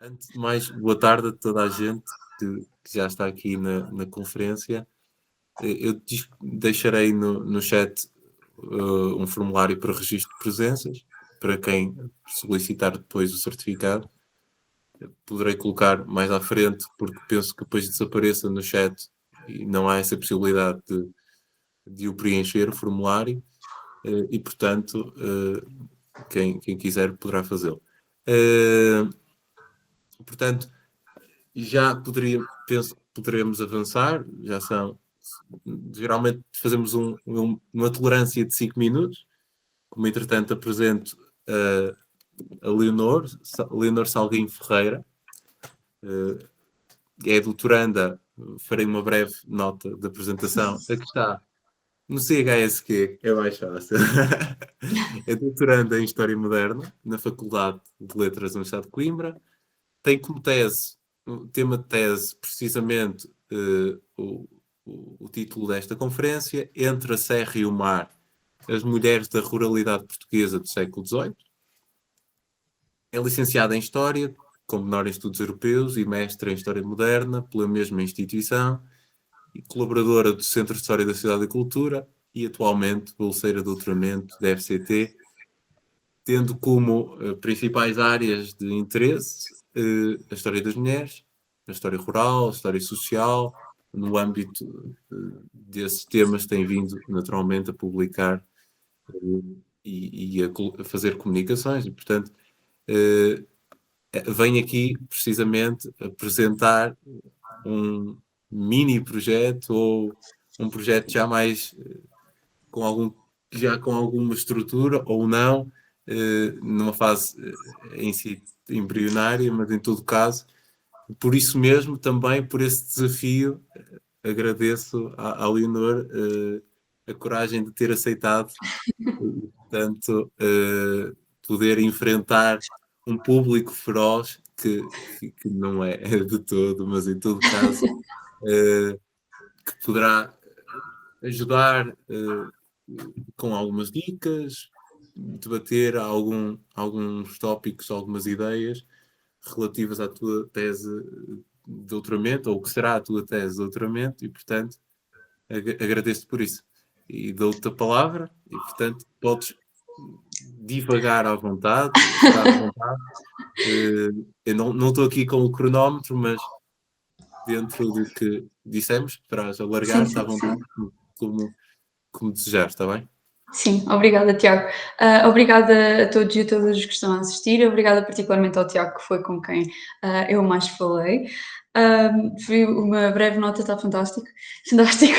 Antes de mais, boa tarde a toda a gente que já está aqui na conferência. Eu deixarei no chat um formulário para registro de presenças, para quem solicitar depois o certificado. Poderei colocar mais à frente, porque penso que depois desapareça no chat e não há essa possibilidade de o preencher, o formulário, e, portanto, quem quiser poderá fazê-lo. Portanto, penso que poderemos avançar, geralmente fazemos uma tolerância de 5 minutos, como entretanto apresento a Leonor Salguinho Ferreira, é doutoranda, farei uma breve nota de apresentação, aqui está, no CHSQ, é mais fácil. É doutoranda em História Moderna, na Faculdade de Letras da Universidade de Coimbra, tem como o tema de tese, precisamente o título desta conferência, Entre a Serra e o Mar, as mulheres da ruralidade portuguesa do século XVIII. É licenciada em História, com menor em Estudos Europeus e mestre em História Moderna pela mesma instituição, e colaboradora do Centro de História da Cidade e Cultura e atualmente bolseira de doutoramento da FCT, tendo como principais áreas de interesse a história das mulheres, a história rural, a história social. No âmbito desses temas tem vindo naturalmente a publicar a fazer comunicações e, portanto, venho aqui precisamente apresentar um mini projeto ou um projeto já mais com alguma estrutura ou não, numa fase em si embrionária, mas em todo caso, por isso mesmo, também por esse desafio, agradeço à Leonor a coragem de ter aceitado, e, portanto, poder enfrentar um público feroz que não é de todo, mas em todo caso, que poderá ajudar com algumas dicas, debater alguns tópicos, algumas ideias relativas à tua tese de doutoramento, ou o que será a tua tese de doutoramento, e, portanto, agradeço-te por isso. E dou-te a palavra, e, portanto, podes divagar à vontade, estar à vontade. Eu não estou aqui com o cronómetro, mas dentro do que dissemos, para Sim, alargar-te à sim, sim. vontade, como desejares, está bem? Sim, obrigada, Tiago. Obrigada a todos e a todas os que estão a assistir. Obrigada particularmente ao Tiago, que foi com quem eu mais falei. Foi uma breve nota, está fantástico. Fantástico.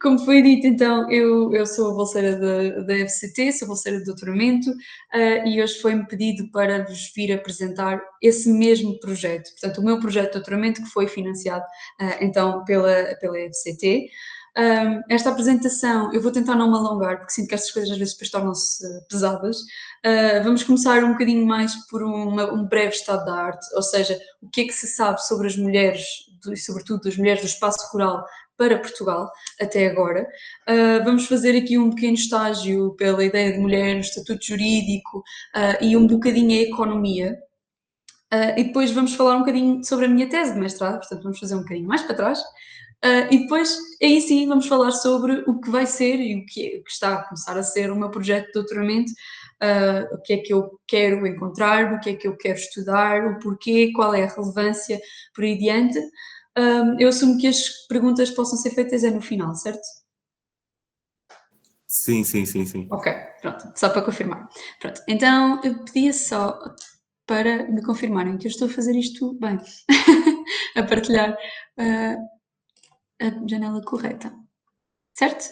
Como foi dito, então, eu sou a bolseira da FCT, sou bolseira de doutoramento, e hoje foi-me pedido para vos vir apresentar esse mesmo projeto. Portanto, o meu projeto de doutoramento que foi financiado então pela FCT. Esta apresentação, eu vou tentar não me alongar, porque sinto que estas coisas às vezes depois tornam-se pesadas. Vamos começar um bocadinho mais por um breve estado da arte, ou seja, o que é que se sabe sobre as mulheres, e sobretudo as mulheres do espaço rural para Portugal, até agora. Vamos fazer aqui um pequeno estágio pela ideia de mulher, o estatuto jurídico e um bocadinho a economia. E depois vamos falar um bocadinho sobre a minha tese de mestrado, portanto vamos fazer um bocadinho mais para trás. E depois, aí sim, vamos falar sobre o que vai ser e o que está a começar a ser o meu projeto de doutoramento, o que é que eu quero encontrar, o que é que eu quero estudar, o porquê, qual é a relevância, por aí adiante. Eu assumo que as perguntas possam ser feitas no final, certo? Sim, sim, sim, sim. Ok, pronto, só para confirmar. Pronto, então eu pedia só para me confirmarem que eu estou a fazer isto bem, a partilhar a janela correta, certo?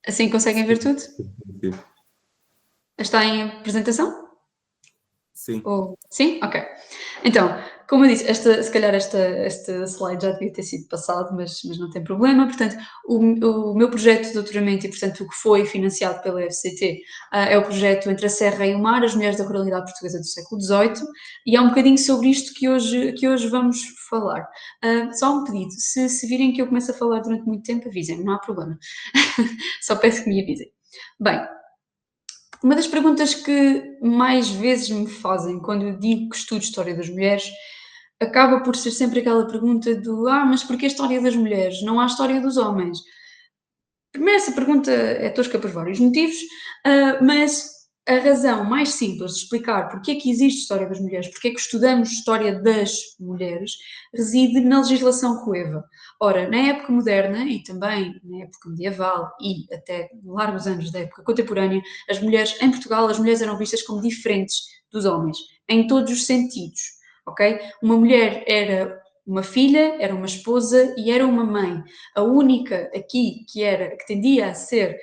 Assim conseguem ver tudo? Sim, Está em apresentação? sim. Sim? Ok. Então, como eu disse, se calhar esta slide já devia ter sido passado, mas não tem problema. Portanto, o meu projeto de doutoramento e, portanto, o que foi financiado pela FCT, é o projeto Entre a Serra e o Mar, as mulheres da ruralidade portuguesa do século XVIII, e é um bocadinho sobre isto que hoje vamos falar. Só um pedido, se virem que eu começo a falar durante muito tempo, avisem-me, não há problema. Só peço que me avisem. Bem, Uma das perguntas que mais vezes me fazem quando eu digo que estudo história das mulheres, acaba por ser sempre aquela pergunta do: "Ah, mas porquê a história das mulheres? Não há história dos homens?". Primeiro, essa pergunta é tosca por vários motivos, mas a razão mais simples de explicar porque é que existe história das mulheres, porque é que estudamos história das mulheres, reside na legislação coeva. Ora, na época moderna e também na época medieval e até largos anos da época contemporânea, as mulheres em Portugal, as mulheres eram vistas como diferentes dos homens, em todos os sentidos, ok? Uma mulher era uma filha, era uma esposa e era uma mãe. A única aqui que tendia a ser,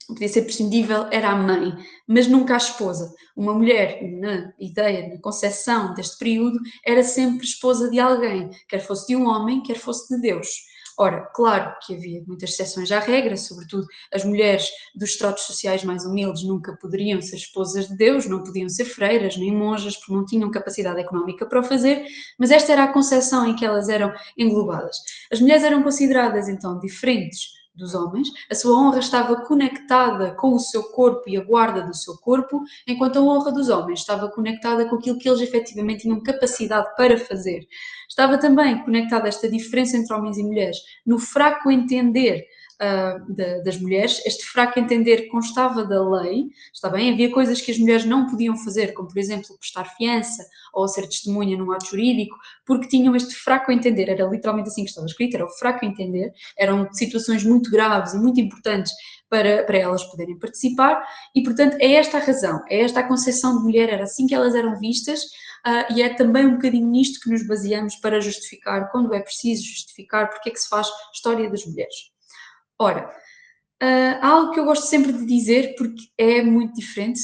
podia ser prescindível era a mãe, mas nunca a esposa. Uma mulher, na ideia, na concepção deste período, era sempre esposa de alguém, quer fosse de um homem, quer fosse de Deus. Ora, claro que havia muitas exceções à regra, sobretudo as mulheres dos estratos sociais mais humildes nunca poderiam ser esposas de Deus, não podiam ser freiras nem monjas, porque não tinham capacidade económica para o fazer, mas esta era a concepção em que elas eram englobadas. As mulheres eram consideradas então diferentes dos homens, a sua honra estava conectada com o seu corpo e a guarda do seu corpo, enquanto a honra dos homens estava conectada com aquilo que eles efetivamente tinham capacidade para fazer. Estava também conectada esta diferença entre homens e mulheres no fraco entender das mulheres. Este fraco entender constava da lei, está bem? Havia coisas que as mulheres não podiam fazer, como por exemplo prestar fiança ou ser testemunha num ato jurídico, porque tinham este fraco entender, era literalmente assim que estava escrito, era o fraco entender, eram situações muito graves e muito importantes para elas poderem participar, e portanto é esta a razão, é esta a concepção de mulher, era assim que elas eram vistas, e é também um bocadinho nisto que nos baseamos para justificar, quando é preciso justificar, porque é que se faz história das mulheres. Ora, há algo que eu gosto sempre de dizer, porque é muito diferente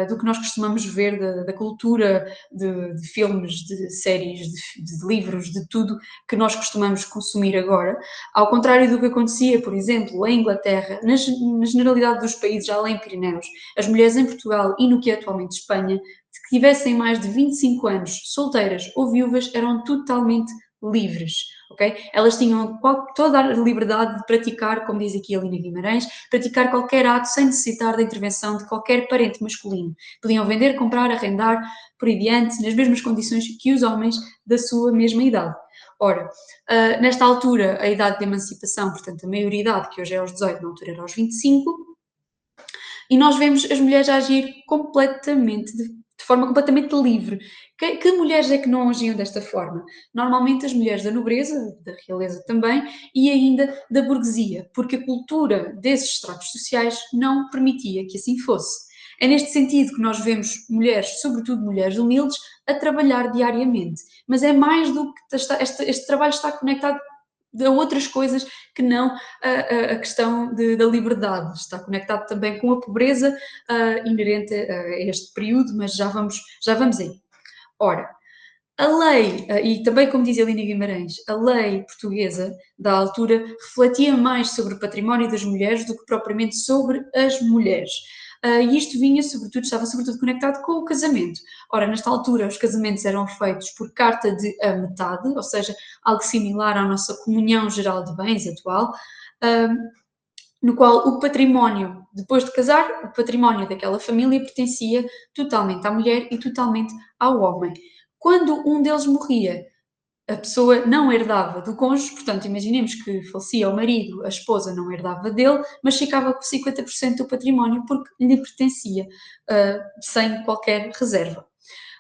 do que nós costumamos ver da cultura, de filmes, de séries, de livros, de tudo que nós costumamos consumir agora. Ao contrário do que acontecia, por exemplo, em Inglaterra, na generalidade dos países além Pirineus, as mulheres em Portugal e no que é atualmente Espanha, que tivessem mais de 25 anos, solteiras ou viúvas, eram totalmente livres, ok? Elas tinham toda a liberdade de praticar, como diz aqui a Lina Guimarães, praticar qualquer ato sem necessitar da intervenção de qualquer parente masculino. Podiam vender, comprar, arrendar, por aí diante, nas mesmas condições que os homens da sua mesma idade. Ora, nesta altura, a idade de emancipação, portanto, a maioridade, que hoje é aos 18, na altura era aos 25, e nós vemos as mulheres a agir completamente, de forma completamente livre. Que mulheres é que não agiam desta forma? Normalmente as mulheres da nobreza, da realeza também, e ainda da burguesia, porque a cultura desses estratos sociais não permitia que assim fosse. É neste sentido que nós vemos mulheres, sobretudo mulheres humildes, a trabalhar diariamente. Mas é mais do que este trabalho está conectado a outras coisas que não a questão da liberdade. Está conectado também com a pobreza inerente a este período, mas já vamos aí. Ora, a lei, e também como dizia Lina Guimarães, a lei portuguesa da altura refletia mais sobre o património das mulheres do que propriamente sobre as mulheres. E isto estava sobretudo conectado com o casamento. Ora, nesta altura os casamentos eram feitos por carta de a metade, ou seja, algo similar à nossa comunhão geral de bens atual, no qual o património, depois de casar, o património daquela família pertencia totalmente à mulher e totalmente ao homem. Quando um deles morria, a pessoa não herdava do cônjuge, portanto, imaginemos que falecia o marido, a esposa não herdava dele, mas ficava com 50% do património porque lhe pertencia, sem qualquer reserva.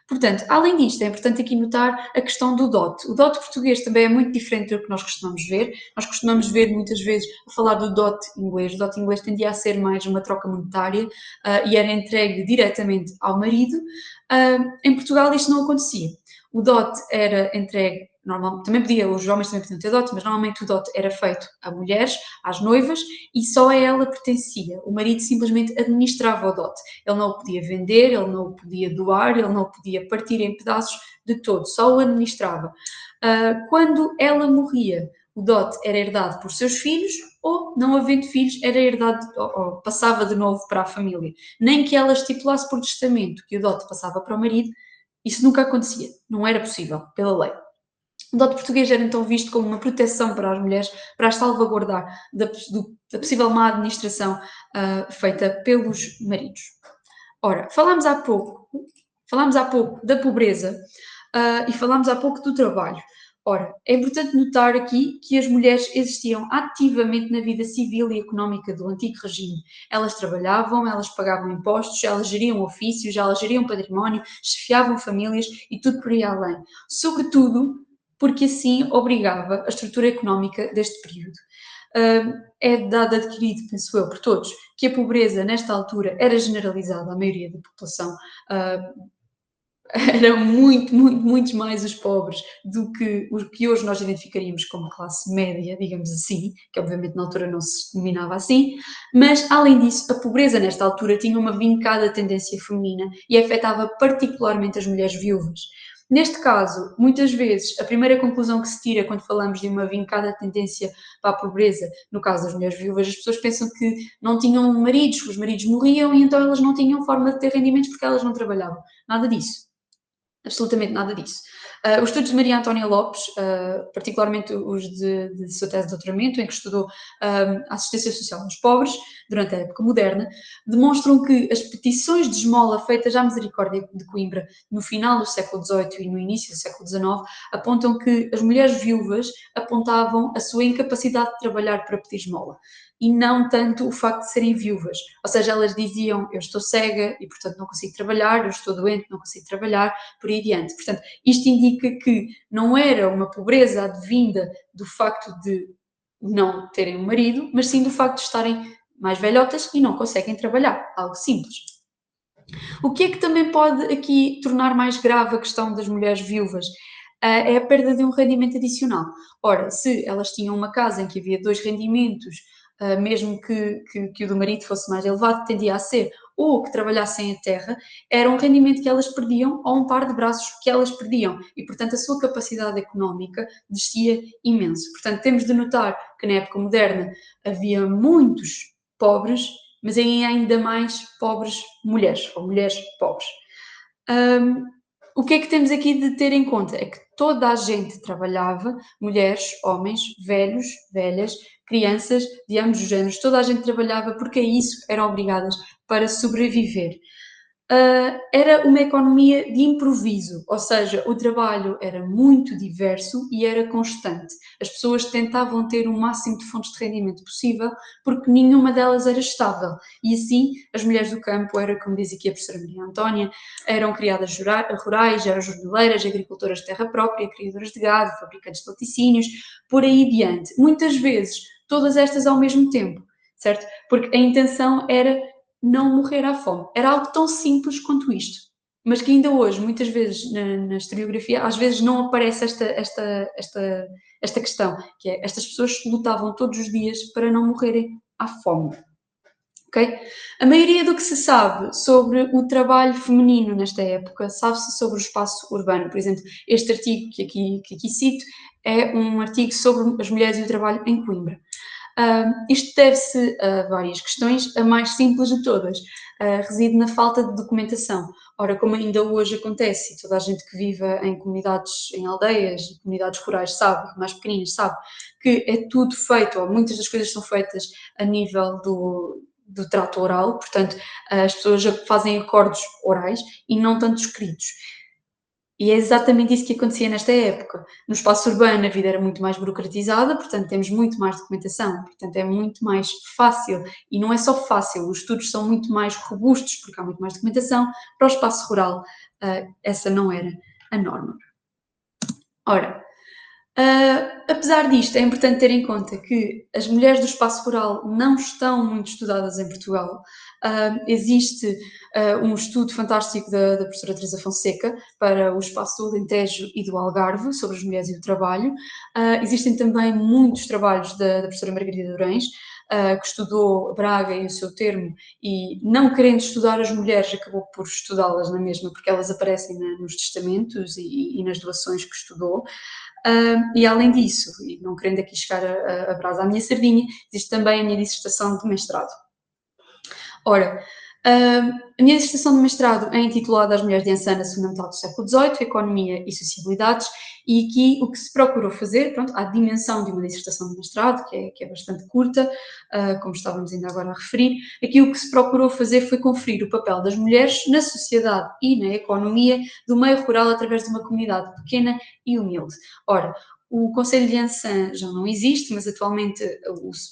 Portanto, além disto, é importante aqui notar a questão do dote. O dote português também é muito diferente do que nós costumamos ver. Nós costumamos ver muitas vezes a falar do dote inglês. O dote inglês tendia a ser mais uma troca monetária e era entregue diretamente ao marido. Em Portugal isto não acontecia. O dote era entregue, também os homens também podiam ter dote, mas normalmente o dote era feito a mulheres, às noivas, e só a ela pertencia. O marido simplesmente administrava o dote. Ele não o podia vender, ele não o podia doar, ele não o podia partir em pedaços de todo, só o administrava. Quando ela morria, o dote era herdado por seus filhos ou, não havendo filhos, era herdado ou passava de novo para a família. Nem que ela estipulasse por testamento que o dote passava para o marido, isso nunca acontecia, não era possível, pela lei. O dote português era então visto como uma proteção para as mulheres, para as salvaguardar da possível má administração feita pelos maridos. Ora, falámos há pouco da pobreza e falámos há pouco do trabalho. Ora, é importante notar aqui que as mulheres existiam ativamente na vida civil e económica do antigo regime. Elas trabalhavam, elas pagavam impostos, elas geriam ofícios, elas geriam património, chefiavam famílias e tudo por aí além. Sobretudo porque assim obrigava a estrutura económica deste período. É dado adquirido, penso eu, por todos, que a pobreza nesta altura era generalizada à maioria da população, eram muitos mais os pobres do que os que hoje nós identificaríamos como classe média, digamos assim, que obviamente na altura não se denominava assim, mas além disso, a pobreza nesta altura tinha uma vincada tendência feminina e afetava particularmente as mulheres viúvas. Neste caso, muitas vezes, a primeira conclusão que se tira quando falamos de uma vincada tendência para a pobreza, no caso das mulheres viúvas, as pessoas pensam que não tinham maridos, os maridos morriam e então elas não tinham forma de ter rendimentos porque elas não trabalhavam. Nada disso. Absolutamente nada disso. Os estudos de Maria Antónia Lopes, particularmente os de sua tese de doutoramento, em que estudou a assistência social aos pobres durante a época moderna, demonstram que as petições de esmola feitas à Misericórdia de Coimbra no final do século XVIII e no início do século XIX apontam que as mulheres viúvas apontavam a sua incapacidade de trabalhar para pedir esmola e não tanto o facto de serem viúvas. Ou seja, elas diziam: eu estou cega e, portanto, não consigo trabalhar, eu estou doente, não consigo trabalhar, por aí adiante. Portanto, isto indica que não era uma pobreza advinda do facto de não terem um marido, mas sim do facto de estarem mais velhotas e não conseguem trabalhar. Algo simples. O que é que também pode aqui tornar mais grave a questão das mulheres viúvas? É a perda de um rendimento adicional. Ora, se elas tinham uma casa em que havia dois rendimentos, mesmo que o do marido fosse mais elevado, tendia a ser, ou que trabalhassem a terra, era um rendimento que elas perdiam ou um par de braços que elas perdiam e, portanto, a sua capacidade económica descia imenso. Portanto, temos de notar que na época moderna havia muitos pobres, mas ainda mais pobres mulheres, ou mulheres pobres. O que é que temos aqui de ter em conta? É que toda a gente trabalhava, mulheres, homens, velhos, velhas, crianças de ambos os géneros, toda a gente trabalhava porque a isso eram obrigadas para sobreviver. Era uma economia de improviso, ou seja, o trabalho era muito diverso e era constante. As pessoas tentavam ter o máximo de fontes de rendimento possível porque nenhuma delas era estável. E assim, as mulheres do campo, era como diz aqui a professora Maria Antónia, eram criadas rurais, eram jornaleiras, agricultoras de terra própria, criadoras de gado, fabricantes de laticínios, por aí adiante. Muitas vezes, todas estas ao mesmo tempo, certo? Porque a intenção era não morrer à fome. Era algo tão simples quanto isto, mas que ainda hoje, muitas vezes na historiografia, às vezes não aparece esta questão, que é, estas pessoas lutavam todos os dias para não morrerem à fome. Okay? A maioria do que se sabe sobre o trabalho feminino nesta época sabe-se sobre o espaço urbano. Por exemplo, este artigo que aqui cito é um artigo sobre as mulheres e o trabalho em Coimbra. Isto deve-se a várias questões, a mais simples de todas, reside na falta de documentação. Ora, como ainda hoje acontece, e toda a gente que vive em comunidades, em aldeias, comunidades rurais sabe, mais pequeninas sabe, que é tudo feito, ou muitas das coisas são feitas a nível do trato oral, portanto, as pessoas já fazem acordos orais e não tanto escritos. E é exatamente isso que acontecia nesta época. No espaço urbano a vida era muito mais burocratizada, portanto temos muito mais documentação, portanto é muito mais fácil, e não é só fácil, os estudos são muito mais robustos porque há muito mais documentação. Para o espaço rural, essa não era a norma. Ora, apesar disto, é importante ter em conta que as mulheres do espaço rural não estão muito estudadas em Portugal. Existe um estudo fantástico da professora Teresa Fonseca para o espaço do Alentejo e do Algarve sobre as mulheres e o trabalho. Existem também muitos trabalhos da professora Margarida Durães, que estudou Braga e o seu termo, e não querendo estudar as mulheres, acabou por estudá-las na mesma, porque elas aparecem nos testamentos e nas doações que estudou. E além disso, e não querendo aqui chegar a brasa à minha sardinha, existe também a minha dissertação de mestrado. Ora, A minha dissertação de mestrado é intitulada As Mulheres de Ançã na segunda metade do século XVIII, Economia e Sociabilidades, e aqui o que se procurou fazer, pronto, a dimensão de uma dissertação de mestrado, que é bastante curta, como estávamos ainda agora a referir, aqui o que se procurou fazer foi conferir o papel das mulheres na sociedade e na economia do meio rural através de uma comunidade pequena e humilde. Ora, o Conselho de Ançã já não existe, mas atualmente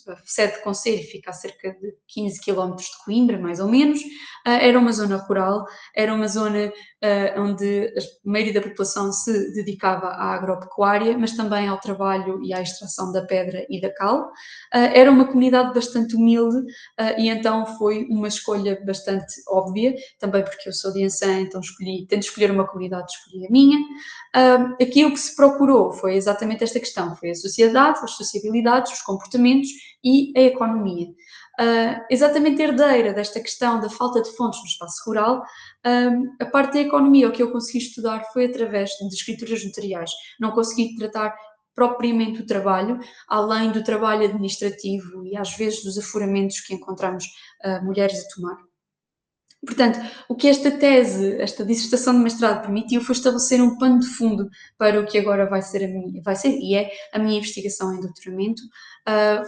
a sede de conselho fica a cerca de 15 quilómetros de Coimbra, mais ou menos. Era uma zona rural, era uma zona onde a maioria da população se dedicava à agropecuária, mas também ao trabalho e à extração da pedra e da cal. Era uma comunidade bastante humilde e então foi uma escolha bastante óbvia, também porque eu sou de Ançã, então tento escolher uma comunidade, escolhi a minha. Aqui o que se procurou foi exatamente esta questão, foi a sociedade, as sociabilidades, os comportamentos e a economia. Exatamente herdeira desta questão da falta de fontes no espaço rural, a parte da economia, o que eu consegui estudar foi através de escrituras notariais. Não consegui tratar propriamente o trabalho, além do trabalho administrativo e às vezes dos aforamentos que encontramos mulheres a tomar. Portanto, o que esta tese, esta dissertação de mestrado permitiu foi estabelecer um pano de fundo para o que agora vai ser e é a minha investigação em doutoramento.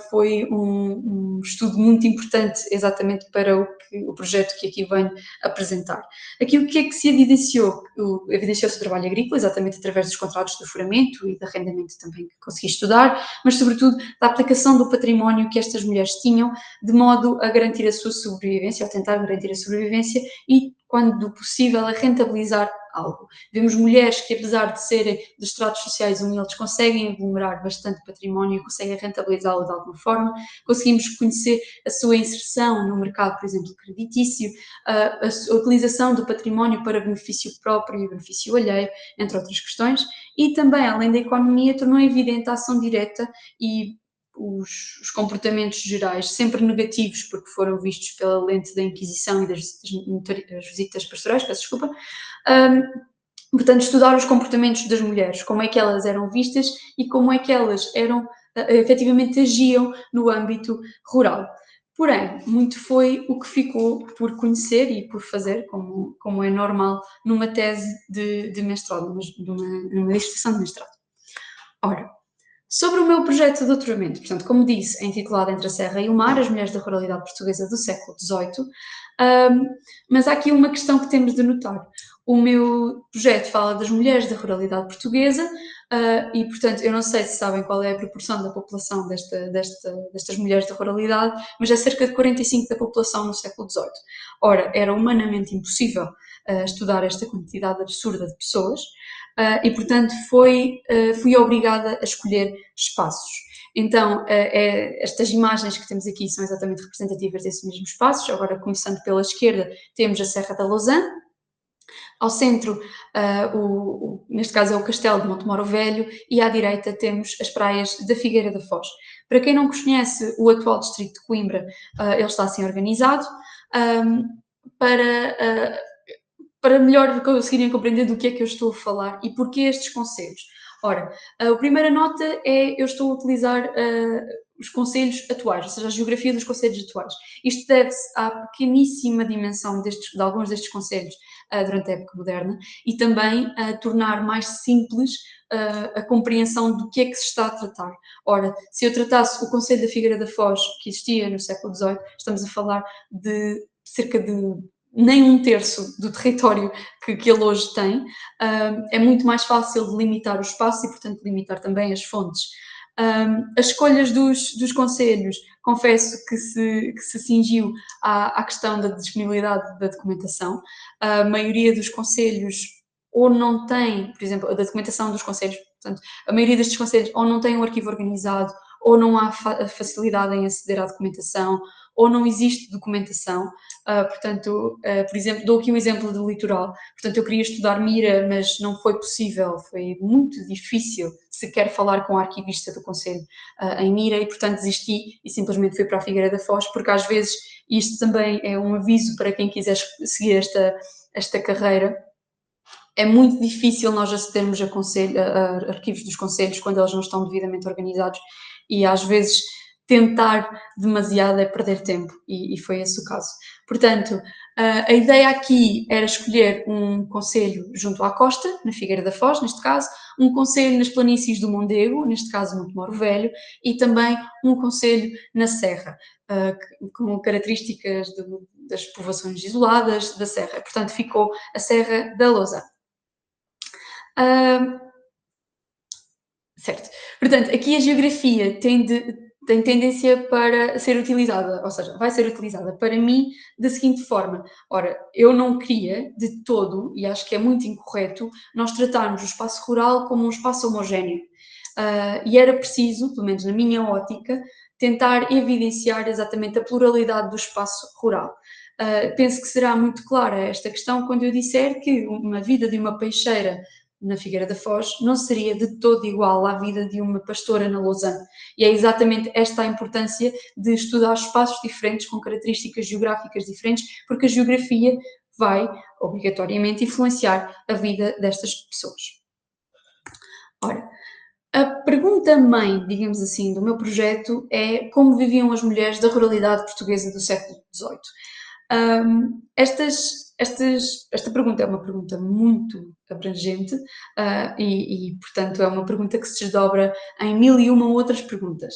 Foi um estudo muito importante exatamente para o projeto que aqui venho apresentar. Aqui o que é que se evidenciou? Evidenciou-se o trabalho agrícola, exatamente através dos contratos de aforamento e de arrendamento também que consegui estudar, mas sobretudo da aplicação do património que estas mulheres tinham de modo a garantir a sua sobrevivência, ou tentar garantir a sobrevivência e, quando possível, a rentabilizar algo. Vemos mulheres que, apesar de serem de estratos sociais humildes, conseguem aglomerar bastante património e conseguem rentabilizá-lo de alguma forma. Conseguimos conhecer a sua inserção no mercado, por exemplo, creditício, a utilização do património para benefício próprio e benefício alheio, entre outras questões. E também, além da economia, tornou evidente a ação direta e os comportamentos gerais, sempre negativos, porque foram vistos pela lente da Inquisição e das visitas pastorais, peço desculpa. Portanto, estudar os comportamentos das mulheres, como é que elas eram vistas e como é que elas efetivamente agiam no âmbito rural. Porém, muito foi o que ficou por conhecer e por fazer, como é normal, numa tese de mestrado, numa dissertação de mestrado. Ora, sobre o meu projeto de doutoramento, portanto, como disse, é intitulado Entre a Serra e o Mar, as mulheres da ruralidade portuguesa do século XVIII, mas há aqui uma questão que temos de notar. O meu projeto fala das mulheres da ruralidade portuguesa e, portanto, eu não sei se sabem qual é a proporção da população destas mulheres da ruralidade, mas é cerca de 45% da população no século XVIII. Ora, era humanamente impossível estudar esta quantidade absurda de pessoas, e, portanto, fui obrigada a escolher espaços. Então, estas imagens que temos aqui são exatamente representativas desses mesmos espaços. Agora, começando pela esquerda, temos a Serra da Lousã. Ao centro, neste caso é o Castelo de Montemoro Velho, e à direita temos as praias da Figueira da Foz. Para quem não conhece o atual distrito de Coimbra, ele está assim organizado para melhor conseguirem compreender do que é que eu estou a falar e porquê estes conselhos. Ora, a primeira nota é eu estou a utilizar os conselhos atuais, ou seja, a geografia dos conselhos atuais. Isto deve-se à pequeníssima dimensão de alguns destes conselhos durante a época moderna e também a tornar mais simples a compreensão do que é que se está a tratar. Ora, se eu tratasse o Conselho da Figueira da Foz, que existia no século XVIII, estamos a falar de cerca de nem 1/3 do território que ele hoje tem, é muito mais fácil de limitar o espaço e, portanto, limitar também as fontes. As escolhas dos conselhos, confesso que se cingiu à questão da disponibilidade da documentação. A maioria dos conselhos ou não tem, por exemplo, a documentação dos conselhos, portanto, a maioria destes conselhos ou não tem um arquivo organizado, ou não há facilidade em aceder à documentação, ou não existe documentação. Portanto, por exemplo, dou aqui um exemplo do litoral. Portanto, eu queria estudar Mira, mas não foi possível, foi muito difícil sequer falar com a arquivista do Conselho em Mira e, portanto, desisti e simplesmente fui para a Figueira da Foz, porque às vezes isto também é um aviso para quem quiser seguir esta carreira. É muito difícil nós acedermos a arquivos dos conselhos quando eles não estão devidamente organizados e às vezes tentar demasiado é perder tempo, e foi esse o caso. Portanto, a ideia aqui era escolher um concelho junto à costa, na Figueira da Foz, neste caso, um concelho nas planícies do Mondego, neste caso Montemoro Velho, e também um concelho na Serra, com características das povoações isoladas da Serra. Portanto, ficou a Serra da Lousa. Certo. Portanto, aqui a geografia tem tendência para ser utilizada, ou seja, vai ser utilizada para mim da seguinte forma. Ora, eu não queria de todo, e acho que é muito incorreto, nós tratarmos o espaço rural como um espaço homogéneo. E era preciso, pelo menos na minha ótica, tentar evidenciar exatamente a pluralidade do espaço rural. Penso que será muito clara esta questão quando eu disser que uma vida de uma peixeira na Figueira da Foz não seria de todo igual à vida de uma pastora na Lausanne. E é exatamente esta a importância de estudar espaços diferentes, com características geográficas diferentes, porque a geografia vai, obrigatoriamente, influenciar a vida destas pessoas. Ora, a pergunta mãe, digamos assim, do meu projeto é como viviam as mulheres da ruralidade portuguesa do século XVIII. Esta pergunta é uma pergunta muito abrangente portanto, é uma pergunta que se desdobra em mil e uma outras perguntas.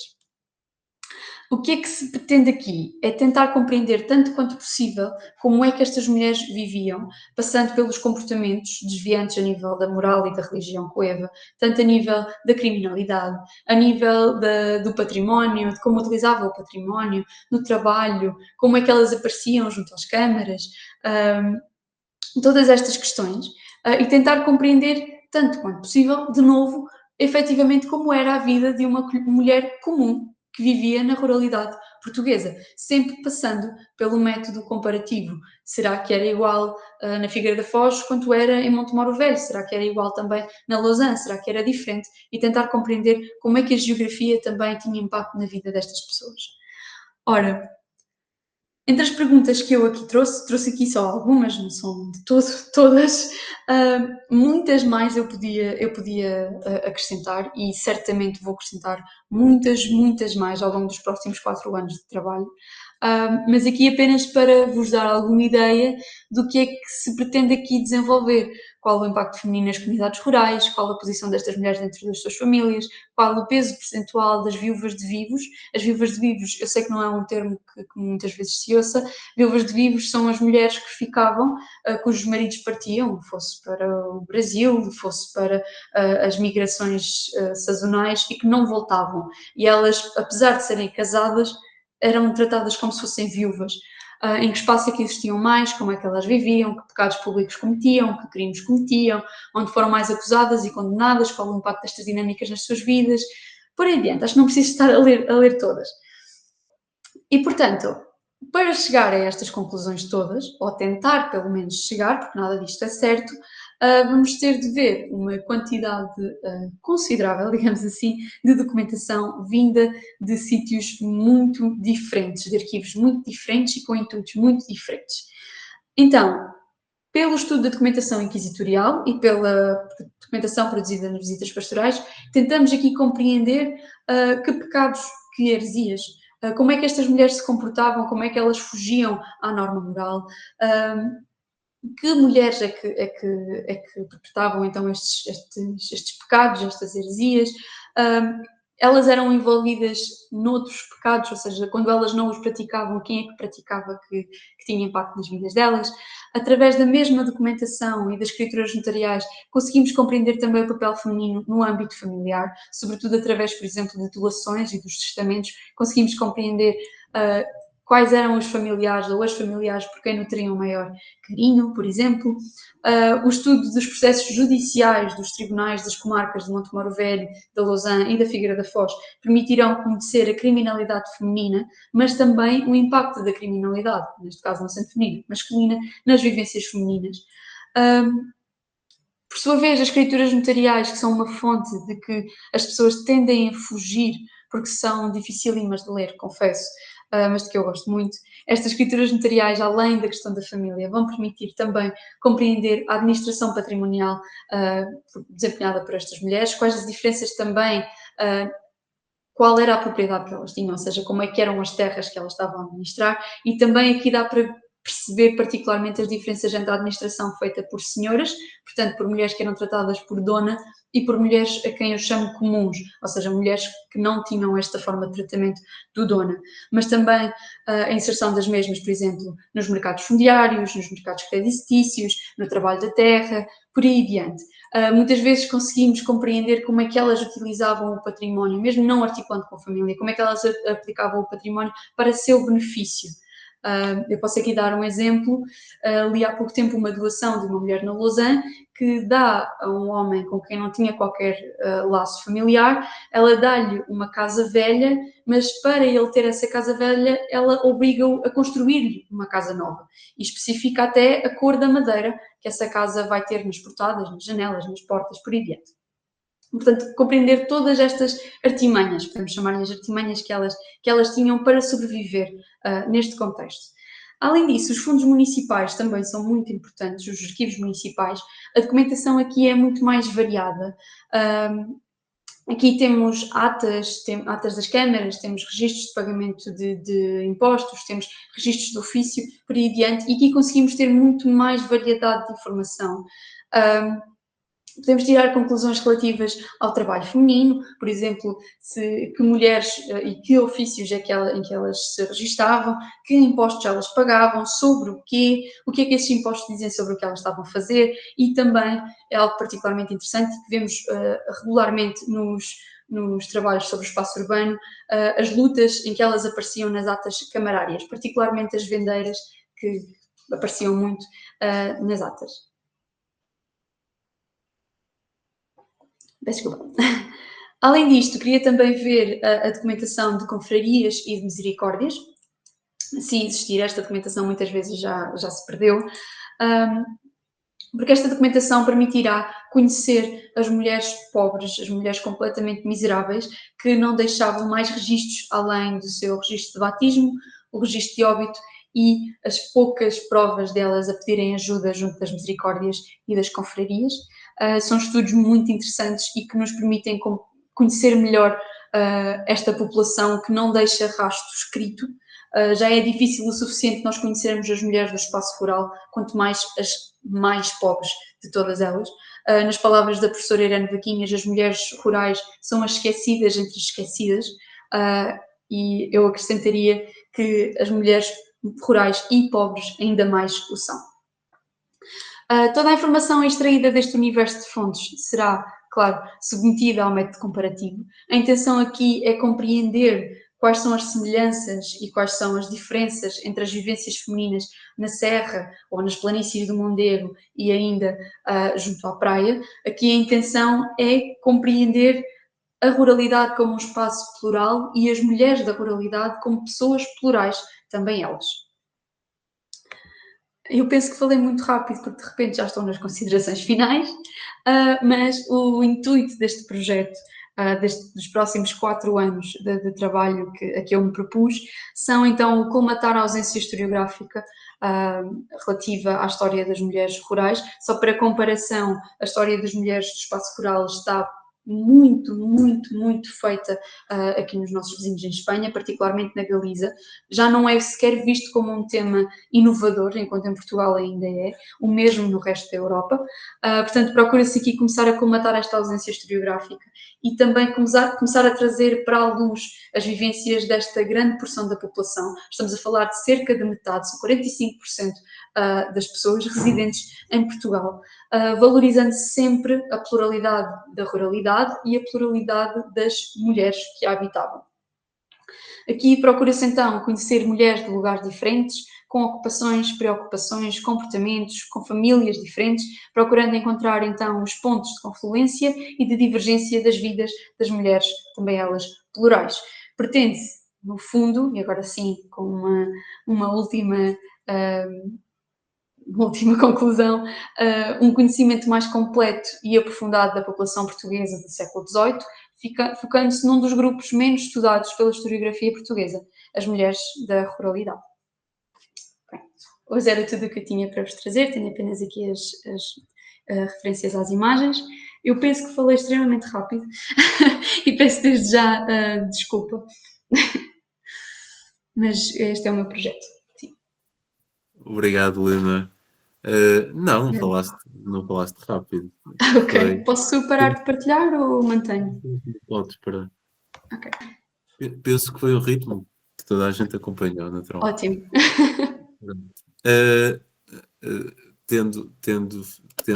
O que é que se pretende aqui? É tentar compreender tanto quanto possível como é que estas mulheres viviam, passando pelos comportamentos desviantes a nível da moral e da religião coeva, tanto a nível da criminalidade, a nível do património, de como utilizavam o património, no trabalho, como é que elas apareciam junto às câmaras, todas estas questões, e tentar compreender tanto quanto possível, de novo, efetivamente como era a vida de uma mulher comum que vivia na ruralidade portuguesa, sempre passando pelo método comparativo. Será que era igual na Figueira da Foz quanto era em Montemoro Velho? Será que era igual também na Lausanne? Será que era diferente? E tentar compreender como é que a geografia também tinha impacto na vida destas pessoas. Ora, entre as perguntas que eu aqui trouxe aqui só algumas, não são de todo todas, muitas mais eu podia acrescentar, e certamente vou acrescentar muitas mais ao longo dos próximos 4 anos de trabalho. Mas aqui apenas para vos dar alguma ideia do que é que se pretende aqui desenvolver, qual o impacto feminino nas comunidades rurais, qual a posição destas mulheres dentro das suas famílias, qual o peso percentual das viúvas de vivos. As viúvas de vivos, eu sei que não é um termo que muitas vezes se ouça, viúvas de vivos são as mulheres que ficavam, cujos maridos partiam, fosse para o Brasil, fosse para as migrações sazonais, e que não voltavam. E elas, apesar de serem casadas, eram tratadas como se fossem viúvas. Em que espaço é que existiam mais, como é que elas viviam, que pecados públicos cometiam, que crimes cometiam, onde foram mais acusadas e condenadas, qual o impacto destas dinâmicas nas suas vidas, por aí adiante. Acho que não preciso estar a ler todas. E, portanto, para chegar a estas conclusões todas, ou tentar pelo menos chegar, porque nada disto é certo, vamos ter de ver uma quantidade considerável, digamos assim, de documentação vinda de sítios muito diferentes, de arquivos muito diferentes e com intuitos muito diferentes. Então, pelo estudo da documentação inquisitorial e pela documentação produzida nas visitas pastorais, tentamos aqui compreender que pecados, que heresias, como é que estas mulheres se comportavam, como é que elas fugiam à norma moral, que mulheres é que perpetravam então estes pecados, estas heresias. Elas eram envolvidas noutros pecados, ou seja, quando elas não os praticavam, quem é que praticava que tinha impacto nas vidas delas. Através da mesma documentação e das escrituras notariais, conseguimos compreender também o papel feminino no âmbito familiar, sobretudo através, por exemplo, de doações e dos testamentos, conseguimos compreender quais eram os familiares ou as familiares por quem nutriam maior carinho, por exemplo. O estudo dos processos judiciais dos tribunais das comarcas de Montemoro Velho, da Lausanne e da Figueira da Foz permitirão conhecer a criminalidade feminina, mas também o impacto da criminalidade, neste caso não sendo feminina, masculina, nas vivências femininas. Por sua vez, as escrituras notariais, que são uma fonte de que as pessoas tendem a fugir porque são dificílimas de ler, confesso, mas de que eu gosto muito. Estas escrituras notariais, além da questão da família, vão permitir também compreender a administração patrimonial desempenhada por estas mulheres, quais as diferenças também qual era a propriedade que elas tinham, ou seja, como é que eram as terras que elas estavam a administrar, e também aqui dá para perceber particularmente as diferenças entre a administração feita por senhoras, portanto por mulheres que eram tratadas por dona, e por mulheres a quem eu chamo comuns, ou seja, mulheres que não tinham esta forma de tratamento do dona, mas também a inserção das mesmas, por exemplo, nos mercados fundiários, nos mercados creditícios, no trabalho da terra, por aí adiante. Muitas vezes conseguimos compreender como é que elas utilizavam o património, mesmo não articulando com a família, como é que elas aplicavam o património para seu benefício. Eu posso aqui dar um exemplo. Li há pouco tempo uma doação de uma mulher na Lausanne que dá a um homem com quem não tinha qualquer laço familiar, ela dá-lhe uma casa velha, mas para ele ter essa casa velha, ela obriga-o a construir-lhe uma casa nova e especifica até a cor da madeira que essa casa vai ter nas portadas, nas janelas, nas portas, por aí adiante. Portanto, compreender todas estas artimanhas, podemos chamar-lhes artimanhas que elas tinham para sobreviver neste contexto. Além disso, os fundos municipais também são muito importantes, os arquivos municipais. A documentação aqui é muito mais variada. Aqui temos atas das câmaras, temos registros de pagamento de impostos, temos registros de ofício, por aí adiante, e aqui conseguimos ter muito mais variedade de informação. Podemos tirar conclusões relativas ao trabalho feminino, por exemplo, que mulheres e que ofícios é em que elas se registavam, que impostos elas pagavam, sobre o que é que esses impostos dizem sobre o que elas estavam a fazer, e também é algo particularmente interessante que vemos regularmente nos trabalhos sobre o espaço urbano, as lutas em que elas apareciam nas atas camarárias, particularmente as vendeiras, que apareciam muito nas atas. Peço desculpa. Além disto, queria também ver a documentação de confrarias e de misericórdias. Se existir esta documentação, muitas vezes já se perdeu, porque esta documentação permitirá conhecer as mulheres pobres, as mulheres completamente miseráveis, que não deixavam mais registros além do seu registro de batismo, o registro de óbito e as poucas provas delas a pedirem ajuda junto das misericórdias e das confrarias. São estudos muito interessantes e que nos permitem conhecer melhor esta população que não deixa rastro escrito. Já é difícil o suficiente nós conhecermos as mulheres do espaço rural, quanto mais as mais pobres de todas elas. Nas palavras da professora Irene Vaquinhas, as mulheres rurais são as esquecidas entre as esquecidas, e eu acrescentaria que as mulheres rurais e pobres ainda mais o são. Toda a informação extraída deste universo de fontes será, claro, submetida ao método comparativo. A intenção aqui é compreender quais são as semelhanças e quais são as diferenças entre as vivências femininas na serra ou nas planícies do Mondego e ainda junto à praia. Aqui a intenção é compreender a ruralidade como um espaço plural e as mulheres da ruralidade como pessoas plurais, também elas. Eu penso que falei muito rápido, porque de repente já estou nas considerações finais, mas o intuito deste projeto, dos próximos 4 anos de trabalho a que eu me propus, são então o colmatar a ausência historiográfica relativa à história das mulheres rurais. Só para comparação, a história das mulheres do espaço rural está muito, muito, muito feita aqui nos nossos vizinhos em Espanha, particularmente na Galiza. Já não é sequer visto como um tema inovador, enquanto em Portugal ainda é, o mesmo no resto da Europa. Portanto, procura-se aqui começar a colmatar esta ausência historiográfica e também começar a trazer para a luz as vivências desta grande porção da população. Estamos a falar de cerca de metade, são 45% das pessoas residentes em Portugal, valorizando sempre a pluralidade da ruralidade e a pluralidade das mulheres que a habitavam. Aqui procura-se então conhecer mulheres de lugares diferentes, com ocupações, preocupações, comportamentos, com famílias diferentes, procurando encontrar então os pontos de confluência e de divergência das vidas das mulheres, também elas plurais. Pretende-se, no fundo, e agora sim com uma última conclusão, um conhecimento mais completo e aprofundado da população portuguesa do século XVIII, focando-se num dos grupos menos estudados pela historiografia portuguesa, as mulheres da ruralidade. Bem, hoje era tudo o que eu tinha para vos trazer, tenho apenas aqui as referências às imagens Eu penso que falei extremamente rápido e peço desde já desculpa. Mas este é o meu projeto. Sim. Obrigado, Leonor. Não não falaste rápido. Ok. Foi. Posso parar de partilhar ou mantenho? Podes parar. Ok. Penso que foi o ritmo que toda a gente acompanhou, naturalmente. Ótimo. Uh, uh, tendo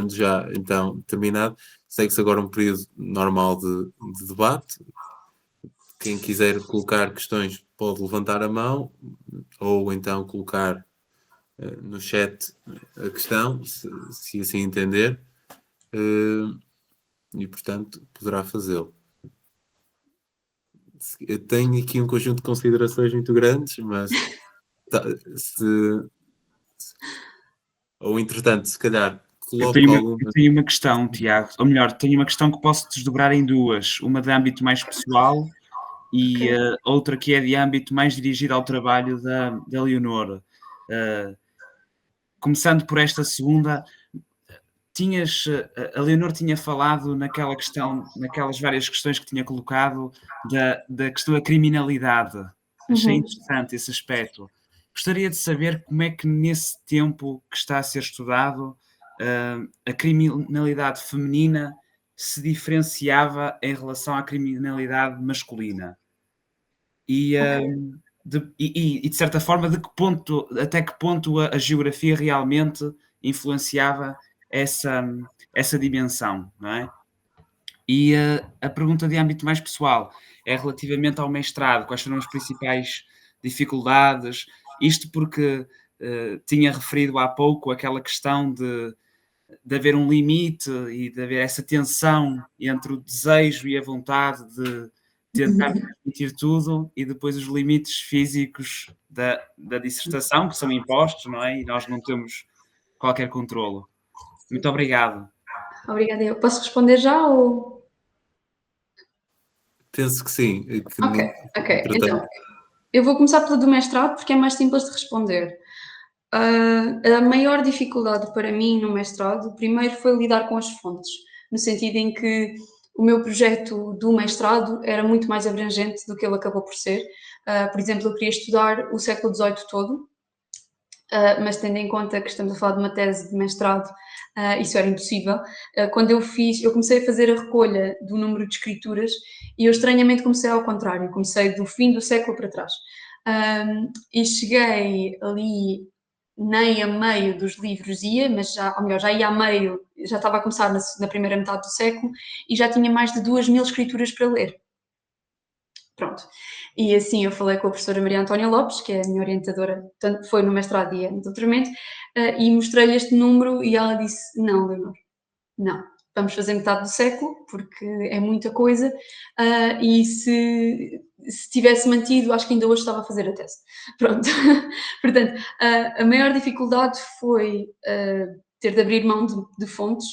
já então terminado, segue-se agora um período normal de debate. Quem quiser colocar questões pode levantar a mão ou então colocar no chat a questão, se assim entender, e portanto poderá fazê-lo. Eu tenho aqui um conjunto de considerações muito grandes, mas se, ou entretanto, se calhar Eu coloco algumas. tenho uma questão, Tiago, ou melhor, tenho uma questão que posso desdobrar em duas, uma de âmbito mais pessoal e outra que é de âmbito mais dirigido ao trabalho da Leonor. Começando por esta segunda, a Leonor tinha falado naquela questão, naquelas várias questões que tinha colocado da questão da criminalidade. Achei interessante esse aspecto. Gostaria de saber como é que nesse tempo que está a ser estudado a criminalidade feminina se diferenciava em relação à criminalidade masculina. E, de certa forma, até que ponto a geografia realmente influenciava essa dimensão, não é? E a pergunta de âmbito mais pessoal é relativamente ao mestrado, quais foram as principais dificuldades? Isto porque tinha referido há pouco aquela questão de haver um limite e de haver essa tensão entre o desejo e a vontade de tentar transmitir tudo e depois os limites físicos da dissertação que são impostos, não é? E nós não temos qualquer controlo. Muito obrigado. Obrigada. Eu posso responder já ou... Penso que sim. Ok. Então, eu vou começar pelo do mestrado porque é mais simples de responder. A maior dificuldade para mim no mestrado, primeiro, foi lidar com as fontes, no sentido em que o meu projeto do mestrado era muito mais abrangente do que ele acabou por ser. Por exemplo, eu queria estudar o século XVIII todo, mas tendo em conta que estamos a falar de uma tese de mestrado, isso era impossível. Quando eu comecei a fazer a recolha do número de escrituras e eu estranhamente comecei ao contrário, comecei do fim do século para trás. E cheguei ali nem a meio dos livros ia, mas já, ou melhor, já ia a meio, já estava a começar na primeira metade do século e já tinha mais de 2000 escrituras para ler. Pronto. E assim eu falei com a professora Maria Antónia Lopes, que é a minha orientadora, tanto foi no mestrado e no doutoramento, e mostrei-lhe este número e ela disse, não, Leonor, não, vamos fazer metade do século, porque é muita coisa, e se tivesse mantido, acho que ainda hoje estava a fazer a tese. Pronto. Portanto, a maior dificuldade foi ter de abrir mão de fontes,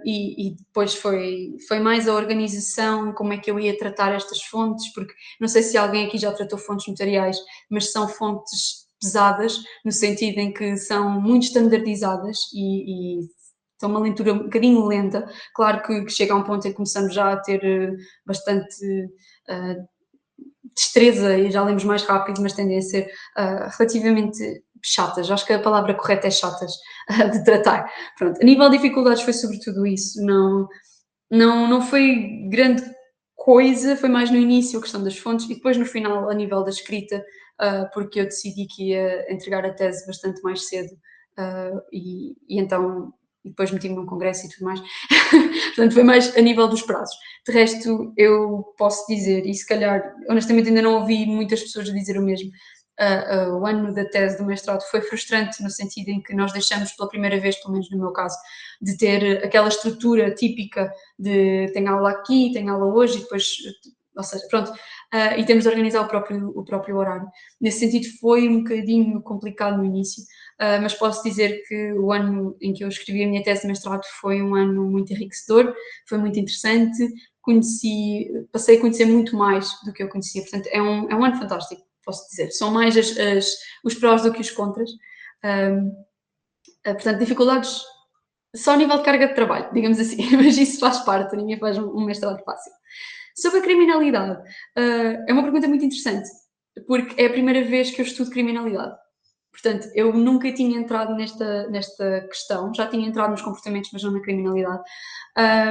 e depois foi mais a organização, como é que eu ia tratar estas fontes, porque não sei se alguém aqui já tratou fontes notariais, mas são fontes pesadas, no sentido em que são muito standardizadas e são uma leitura um bocadinho lenta. Claro que chega a um ponto em que começamos já a ter bastante destreza e já lemos mais rápido, mas tendem a ser relativamente chatas. Acho que a palavra correta é chatas de tratar. Pronto. A nível de dificuldades foi sobretudo isso. Não foi grande coisa, foi mais no início a questão das fontes e depois no final a nível da escrita, porque eu decidi que ia entregar a tese bastante mais cedo e então e depois meti-me num congresso e tudo mais. Portanto, foi mais a nível dos prazos. De resto, eu posso dizer, e se calhar, honestamente, ainda não ouvi muitas pessoas dizer o mesmo. O ano da tese do mestrado foi frustrante no sentido em que nós deixamos pela primeira vez, pelo menos no meu caso, de ter aquela estrutura típica de tenho aula aqui, tenho aula hoje e depois, ou seja, pronto, e temos de organizar o próprio horário. Nesse sentido foi um bocadinho complicado no início, mas posso dizer que o ano em que eu escrevi a minha tese de mestrado foi um ano muito enriquecedor, foi muito interessante, passei a conhecer muito mais do que eu conhecia, portanto é um ano fantástico, posso dizer. São mais os prós do que os contras. Portanto, dificuldades só a nível de carga de trabalho, digamos assim, mas isso faz parte, ninguém faz um mestrado fácil. Sobre a criminalidade, é uma pergunta muito interessante, porque é a primeira vez que eu estudo criminalidade. Portanto, eu nunca tinha entrado nesta questão, já tinha entrado nos comportamentos, mas não na criminalidade.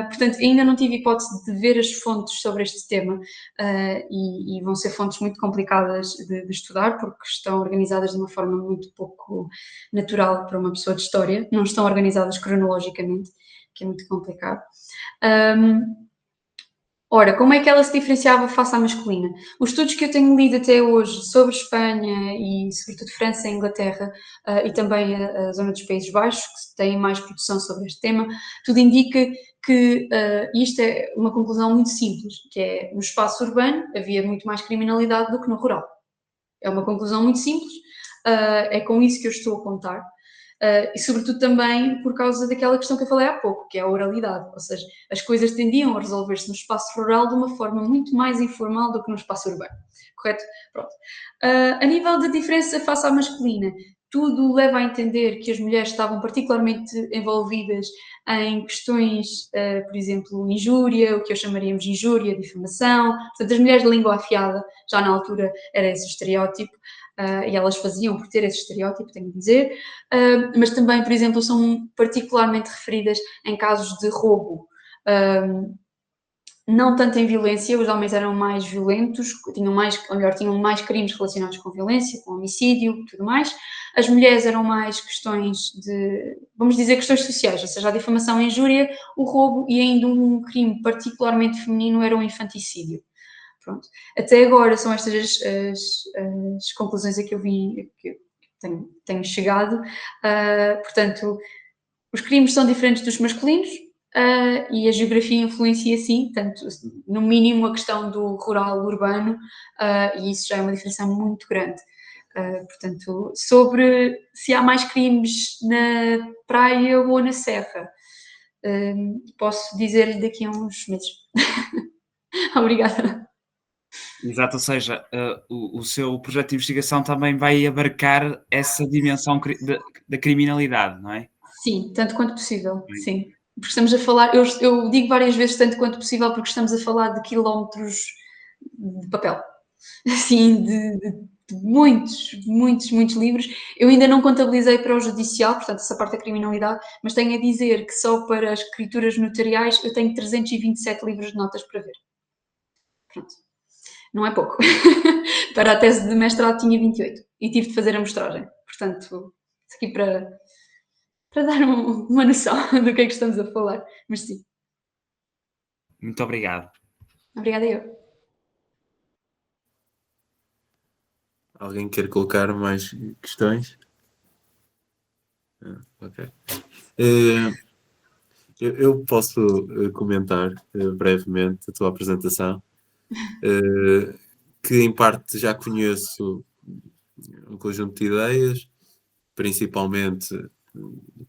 Portanto, ainda não tive hipótese de ver as fontes sobre este tema e vão ser fontes muito complicadas de estudar, porque estão organizadas de uma forma muito pouco natural para uma pessoa de história, não estão organizadas cronologicamente, que é muito complicado. Ora, como é que ela se diferenciava face à masculina? Os estudos que eu tenho lido até hoje sobre Espanha e, sobretudo, França e Inglaterra, e também a zona dos Países Baixos, que têm mais produção sobre este tema, tudo indica que, isto é uma conclusão muito simples, que é, no espaço urbano havia muito mais criminalidade do que no rural. É uma conclusão muito simples, é com isso que eu estou a contar. E sobretudo também por causa daquela questão que eu falei há pouco, que é a oralidade, ou seja, as coisas tendiam a resolver-se no espaço rural de uma forma muito mais informal do que no espaço urbano, correto? Pronto. A nível de diferença face à masculina, tudo leva a entender que as mulheres estavam particularmente envolvidas em questões, por exemplo, injúria, o que eu chamaríamos de injúria, difamação, portanto, as mulheres de língua afiada, já na altura era esse o estereótipo, e elas faziam por ter esse estereótipo, tenho de dizer, mas também, por exemplo, são particularmente referidas em casos de roubo. Não tanto em violência, os homens eram mais violentos, tinham mais crimes relacionados com violência, com homicídio e tudo mais. As mulheres eram mais questões de, vamos dizer, questões sociais, ou seja, a difamação, a injúria, o roubo e ainda um crime particularmente feminino era o infanticídio. Pronto. Até agora são estas as conclusões a que eu vim, que eu tenho chegado. Portanto, os crimes são diferentes dos masculinos e a geografia influencia sim, tanto, no mínimo, a questão do rural-urbano, e isso já é uma diferença muito grande. Portanto, sobre se há mais crimes na praia ou na serra, posso dizer-lhe daqui a uns meses. Obrigada. Exato, ou seja, o seu projeto de investigação também vai abarcar essa dimensão da criminalidade, não é? Sim, tanto quanto possível, sim. Porque estamos a falar, eu digo várias vezes tanto quanto possível, porque estamos a falar de quilómetros de papel, assim, de muitos livros. Eu ainda não contabilizei para o judicial, portanto, essa parte da criminalidade, mas tenho a dizer que só para as escrituras notariais eu tenho 327 livros de notas para ver. Pronto. Não é pouco. Para a tese de mestrado tinha 28 e tive de fazer a amostragem. Portanto, isso aqui para dar uma noção do que é que estamos a falar. Mas sim. Muito obrigado. Obrigada eu. Alguém quer colocar mais questões? Ok. Eu posso comentar brevemente a tua apresentação, que em parte já conheço um conjunto de ideias, principalmente,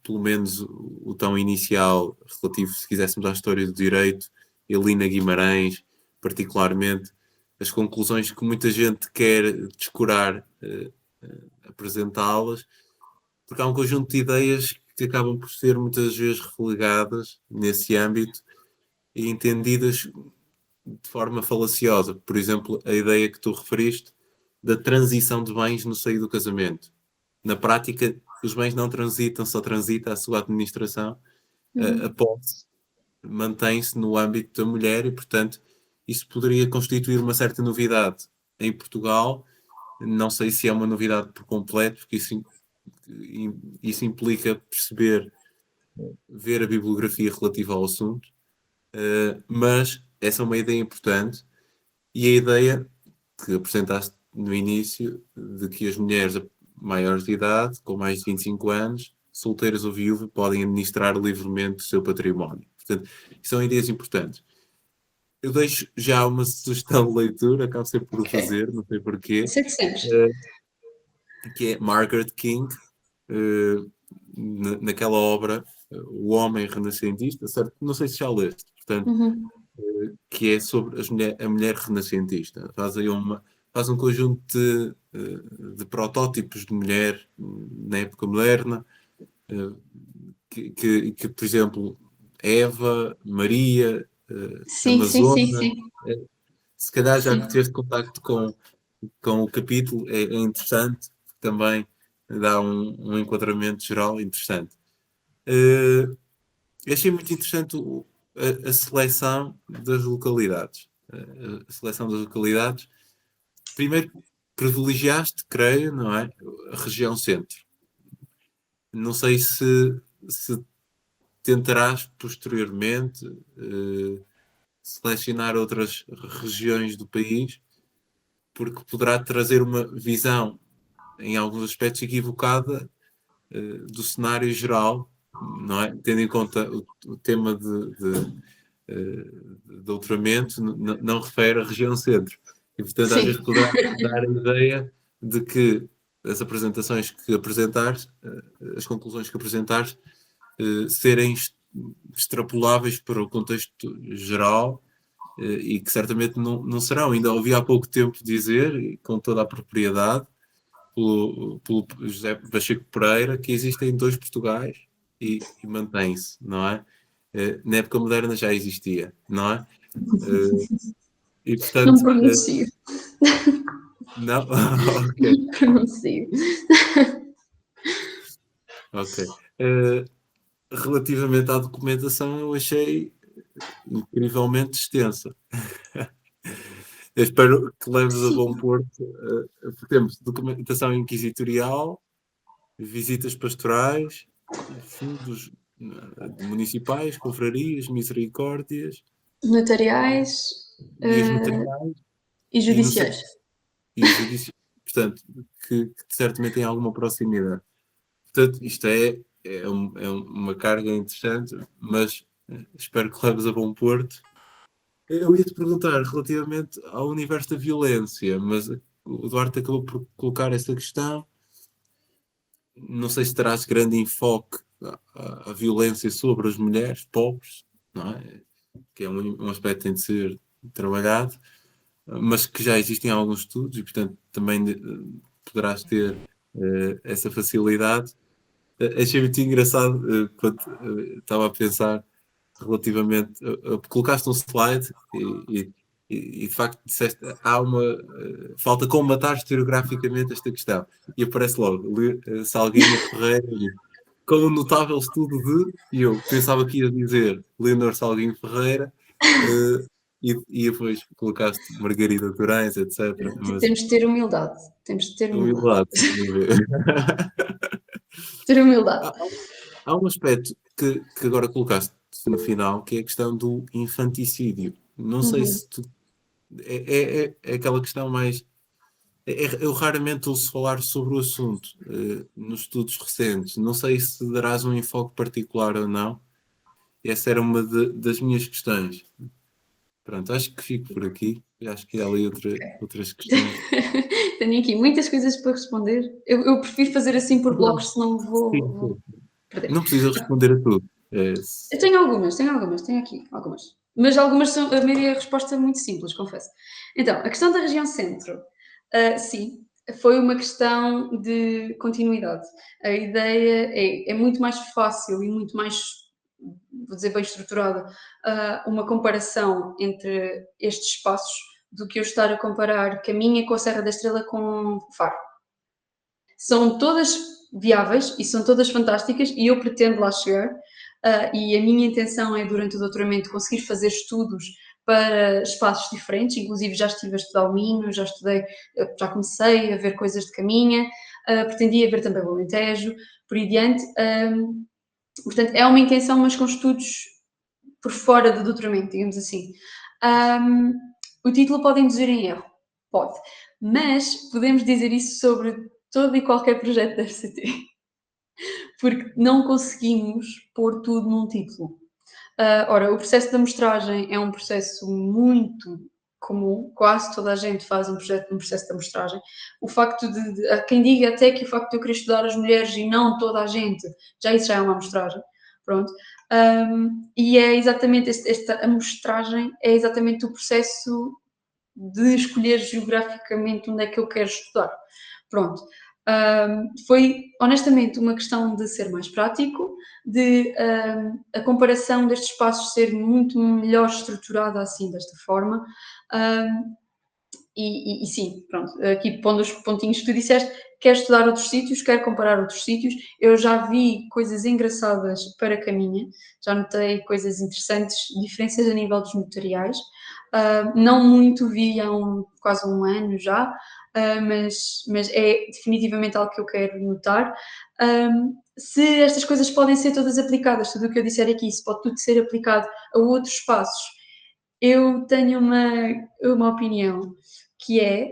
pelo menos o tom inicial relativo, se quiséssemos, à história do direito, Helena Guimarães, particularmente, as conclusões que muita gente quer descurar, apresentá-las, porque há um conjunto de ideias que acabam por ser muitas vezes relegadas nesse âmbito e entendidas de forma falaciosa. Por exemplo, a ideia que tu referiste da transição de bens no seio do casamento. Na prática, os bens não transitam, só transita a sua administração. A posse mantém-se no âmbito da mulher e, portanto, isso poderia constituir uma certa novidade em Portugal. Não sei se é uma novidade por completo, porque isso implica perceber, ver a bibliografia relativa ao assunto, mas essa é uma ideia importante e a ideia que apresentaste no início de que as mulheres maiores de idade, com mais de 25 anos, solteiras ou viúvas, podem administrar livremente o seu património. Portanto, são ideias importantes. Eu deixo já uma sugestão de leitura, acabo sempre por o fazer, não sei porquê, Sei que sempre. que é Margaret King, naquela obra O Homem Renascentista, certo? Não sei se já leste, portanto, que é sobre a mulher renascentista. Faz um conjunto de protótipos de mulher na época moderna, que, por exemplo, Eva, Maria, Sim, sim, sim, Amazona, sim. se calhar já Sim. que tiveste contacto com o capítulo, é interessante, também dá um enquadramento geral interessante. Achei muito interessante a seleção das localidades. A seleção das localidades. Primeiro, privilegiaste, creio, não é? A região centro. Não sei se tentarás posteriormente selecionar outras regiões do país, porque poderá trazer uma visão, em alguns aspectos, equivocada do cenário geral, não é? Tendo em conta o tema de doutoramento, não refere à região centro. E, portanto, às vezes Sim. poderá dar a ideia de que as apresentações que apresentares, as conclusões que apresentares, serem extrapoláveis para o contexto geral e que certamente não serão. Ainda ouvi há pouco tempo dizer, e com toda a propriedade, pelo José Pacheco Pereira, que existem dois Portugais e mantém-se, não é? Na época moderna já existia, não é? E Não portanto, pronuncio. não? Ok, Não pronuncio. ok. Relativamente à documentação, eu achei incrivelmente extensa. Eu espero que leves a bom porto. Temos documentação inquisitorial, visitas pastorais, fundos municipais, confrarias, misericórdias Notariais e as notariais e e, não sei, judiciais. e os judiciais. Portanto, que certamente têm alguma proximidade. Portanto, isto é uma carga interessante, mas espero que leves a bom porto. Eu ia te perguntar relativamente ao universo da violência, mas o Duarte acabou por colocar essa questão. Não sei se terás grande enfoque à violência sobre as mulheres pobres, não é? Que é um aspecto que tem de ser trabalhado, mas que já existem alguns estudos e, portanto, também poderás ter essa facilidade. Achei muito engraçado quando estava a pensar relativamente. Colocaste um slide e, de facto disseste falta combatar historiograficamente esta questão. E aparece logo Salguinha Ferreira com um notável estudo de. E eu pensava que ia dizer Leonor Salguinho Ferreira. eh, e depois colocaste Margarida Durães, etc. Mas Temos de ter humildade. Temos de ter humildade. humildade, sem dúvida. Ter humildade. Há um aspecto que agora colocaste no final, que é a questão do infanticídio. Não sei se tu. É aquela questão mais. Eu raramente ouço falar sobre o assunto nos estudos recentes. Não sei se darás um enfoque particular ou não. Essa era uma das minhas questões. Pronto, acho que fico por aqui. Acho que há ali outras questões. Tenho aqui muitas coisas para responder. Eu prefiro fazer assim por blocos, senão Sim, vou sim. perder. Não precisas responder a tudo. Eu tenho aqui algumas. Mas algumas são, a maioria é a resposta muito simples, confesso. Então, a questão da região centro, sim, foi uma questão de continuidade. A ideia é muito mais fácil e muito mais, vou dizer, bem estruturada, uma comparação entre estes espaços do que eu estar a comparar Caminha com a Serra da Estrela com Faro. São todas viáveis e são todas fantásticas e eu pretendo lá chegar. E a minha intenção é, durante o doutoramento, conseguir fazer estudos para espaços diferentes, inclusive já estive a estudar o Minho, já comecei a ver coisas de Caminha, pretendia ver também o Alentejo, por aí diante. Portanto, é uma intenção, mas com estudos por fora do doutoramento, digamos assim. O título pode induzir em erro, pode, mas podemos dizer isso sobre todo e qualquer projeto da FCT, porque não conseguimos pôr tudo num título. Ora, o processo da amostragem é um processo muito comum, quase toda a gente faz um processo de amostragem. O facto há quem diga até que o facto de eu querer estudar as mulheres e não toda a gente, isso já é uma amostragem, pronto. E é exatamente esta amostragem, é exatamente o processo de escolher geograficamente onde é que eu quero estudar. Pronto. Foi honestamente uma questão de ser mais prático, de a comparação destes espaços ser muito melhor estruturada assim, desta forma. E sim, pronto, aqui pondo os pontinhos que tu disseste, quero estudar outros sítios, quero comparar outros sítios. Eu já vi coisas engraçadas para caminha, já notei coisas interessantes, diferenças a nível dos notariais. Não muito, vi há quase um ano já, mas é definitivamente algo que eu quero notar. Se estas coisas podem ser todas aplicadas, tudo o que eu disser aqui, se pode tudo ser aplicado a outros espaços, eu tenho uma opinião, que é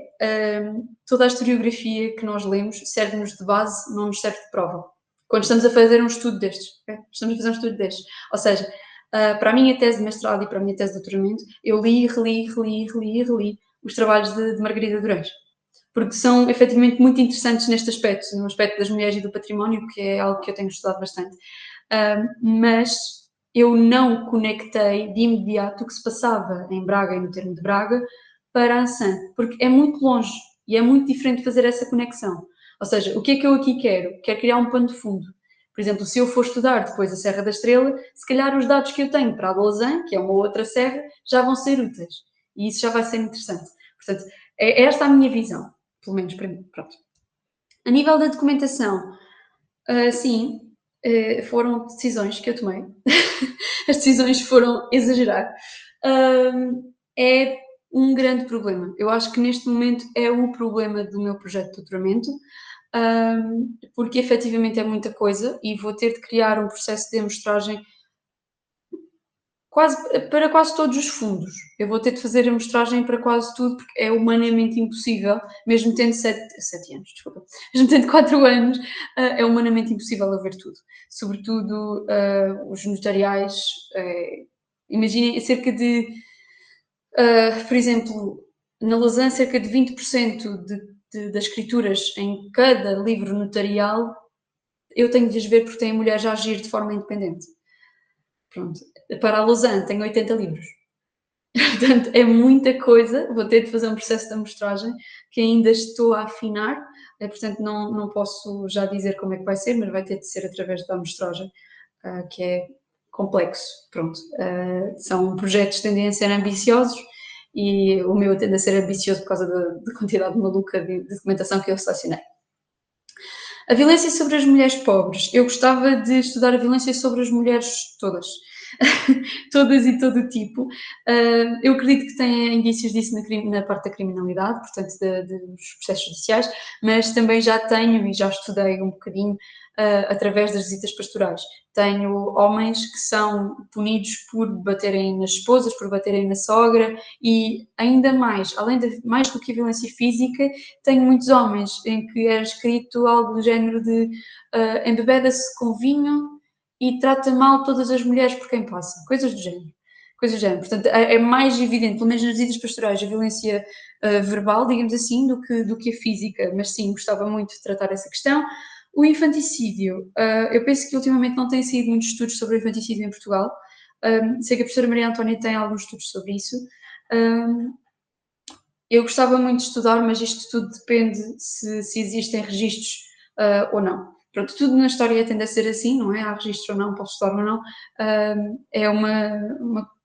toda a historiografia que nós lemos serve-nos de base, não nos serve de prova. Quando estamos a fazer um estudo destes, okay? Estamos a fazer um estudo destes. Ou seja, para a minha tese de mestrado e para a minha tese de doutoramento, eu reli os trabalhos de Margarida Durães, porque são efetivamente muito interessantes neste aspecto, no aspecto das mulheres e do património, que é algo que eu tenho estudado bastante. Mas eu não conectei de imediato o que se passava em Braga e no termo de Braga para Ansan, porque é muito longe e é muito diferente fazer essa conexão. Ou seja, o que é que eu aqui quero? Quero criar um pano de fundo. Por exemplo, se eu for estudar depois a Serra da Estrela, se calhar os dados que eu tenho para a Bolzã, que é uma outra serra, já vão ser úteis. E isso já vai ser interessante. Portanto, é esta a minha visão, pelo menos para mim. Pronto. A nível da documentação, sim, foram decisões que eu tomei. As decisões foram exagerar. É um grande problema. Eu acho que neste momento é o problema do meu projeto de doutoramento, porque efetivamente é muita coisa e vou ter de criar um processo de amostragem para quase todos os fundos. Eu vou ter de fazer amostragem para quase tudo, porque é humanamente impossível, mesmo tendo 7 anos, desculpa, mesmo tendo 4 anos, é humanamente impossível eu ver tudo. Sobretudo os notariais, imaginem, cerca de, por exemplo, na Lausanne, cerca de 20% das escrituras em cada livro notarial, eu tenho de as ver porque têm mulheres a agir de forma independente. Pronto. Para a Lausanne tenho 80 livros. Portanto, é muita coisa, vou ter de fazer um processo de amostragem que ainda estou a afinar, portanto não posso já dizer como é que vai ser, mas vai ter de ser através da amostragem, que é complexo, pronto. São projetos que tendem a ser ambiciosos e o meu tende a ser ambicioso por causa da quantidade maluca de documentação que eu selecionei. A violência sobre as mulheres pobres. Eu gostava de estudar a violência sobre as mulheres todas. Todas e todo o tipo. Eu acredito que tenha indícios disso na parte da criminalidade, portanto, dos processos judiciais, mas também já tenho e já estudei um bocadinho através das visitas pastorais. Tenho homens que são punidos por baterem nas esposas, por baterem na sogra e ainda mais, mais do que a violência física, tenho muitos homens em que é escrito algo do género de embebeda-se com vinho e trata mal todas as mulheres por quem passa, coisas do género. Portanto, é mais evidente, pelo menos nas visitas pastorais, a violência verbal, digamos assim, do que a física, mas sim, gostava muito de tratar essa questão. O infanticídio, eu penso que ultimamente não têm saído muitos estudos sobre o infanticídio em Portugal. Sei que a professora Maria Antónia tem alguns estudos sobre isso. Eu gostava muito de estudar, mas isto tudo depende se existem registros ou não. Pronto, tudo na história tende a ser assim, não é? Há registro ou não, posso estudar ou não.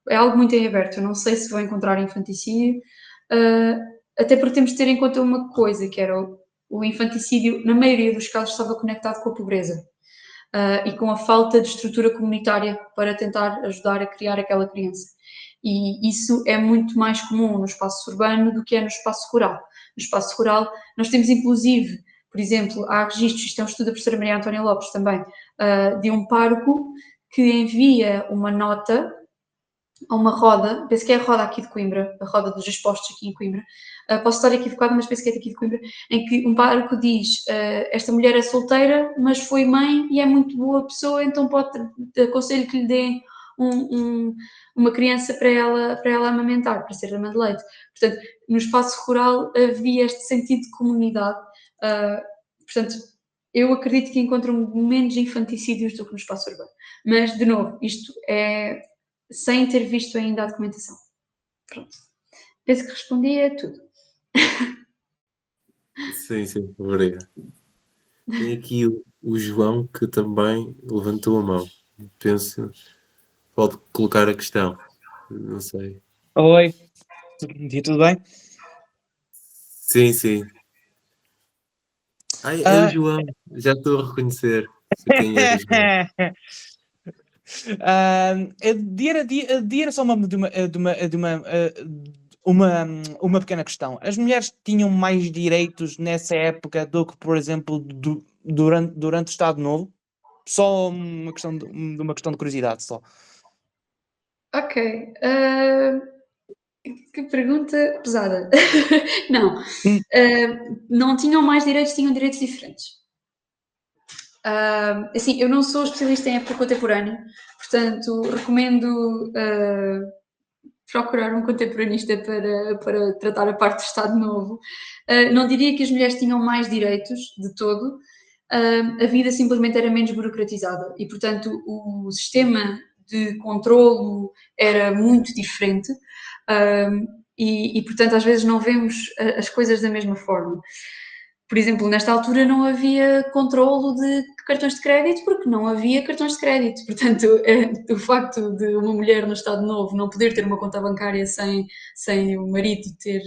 É algo muito em aberto. Eu não sei se vou encontrar infanticídio, até porque temos de ter em conta uma coisa, que era o infanticídio, na maioria dos casos, estava conectado com a pobreza e com a falta de estrutura comunitária para tentar ajudar a criar aquela criança. E isso é muito mais comum no espaço urbano do que é no espaço rural. No espaço rural, nós temos inclusive, por exemplo, há registros, isto é um estudo da professora Maria Antónia Lopes também, de um pároco que envia uma nota a uma roda, penso que é a roda aqui de Coimbra, a roda dos expostos aqui em Coimbra, posso estar equivocada, mas penso que é daqui de Coimbra, em que um pároco diz, esta mulher é solteira, mas foi mãe e é muito boa pessoa, então aconselho que lhe deem uma criança para ela amamentar, para ser ama de leite. Portanto, no espaço rural havia este sentido de comunidade, portanto, eu acredito que encontram menos infanticídios do que no espaço urbano. Mas, de novo, isto é sem ter visto ainda a documentação. Pronto. Penso que respondi a tudo. Sim, obrigado. Tem aqui o João que também levantou a mão. Penso, pode colocar a questão. Não sei. Oi, tudo bem? Sim, sim. Ai, é o Ah, João. Já estou a reconhecer. Sei quem é, João. Era só uma pequena questão. As mulheres tinham mais direitos nessa época do que, por exemplo, durante o Estado Novo? Só uma questão de curiosidade, só. Ok. Que pergunta pesada. Não. Hum. Não tinham mais direitos, tinham direitos diferentes. Assim, eu não sou especialista em época contemporânea, portanto, recomendo procurar um contemporanista para tratar a parte do Estado Novo. Não diria que as mulheres tinham mais direitos de todo, a vida simplesmente era menos burocratizada e, portanto, o sistema de controlo era muito diferente. Portanto, às vezes não vemos as coisas da mesma forma. Por exemplo, nesta altura não havia controlo de cartões de crédito porque não havia cartões de crédito. Portanto, o facto de uma mulher no Estado Novo não poder ter uma conta bancária sem o marido ter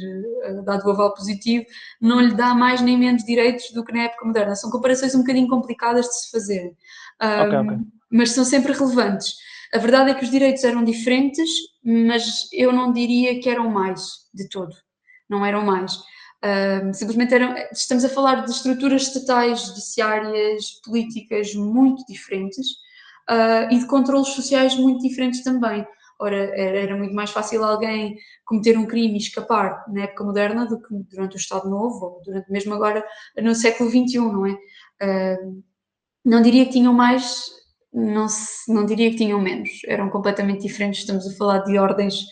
dado o aval positivo não lhe dá mais nem menos direitos do que na época moderna. São comparações um bocadinho complicadas de se fazer, Ok. mas são sempre relevantes. A verdade é que os direitos eram diferentes, mas eu não diria que eram mais de todo. Não eram mais. Simplesmente estamos a falar de estruturas estatais, judiciárias, políticas muito diferentes e de controlos sociais muito diferentes também. Ora, era muito mais fácil alguém cometer um crime e escapar na época moderna do que durante o Estado Novo ou durante mesmo agora no século XXI, não é? Não diria que tinham mais, não diria que tinham menos, eram completamente diferentes, estamos a falar de ordens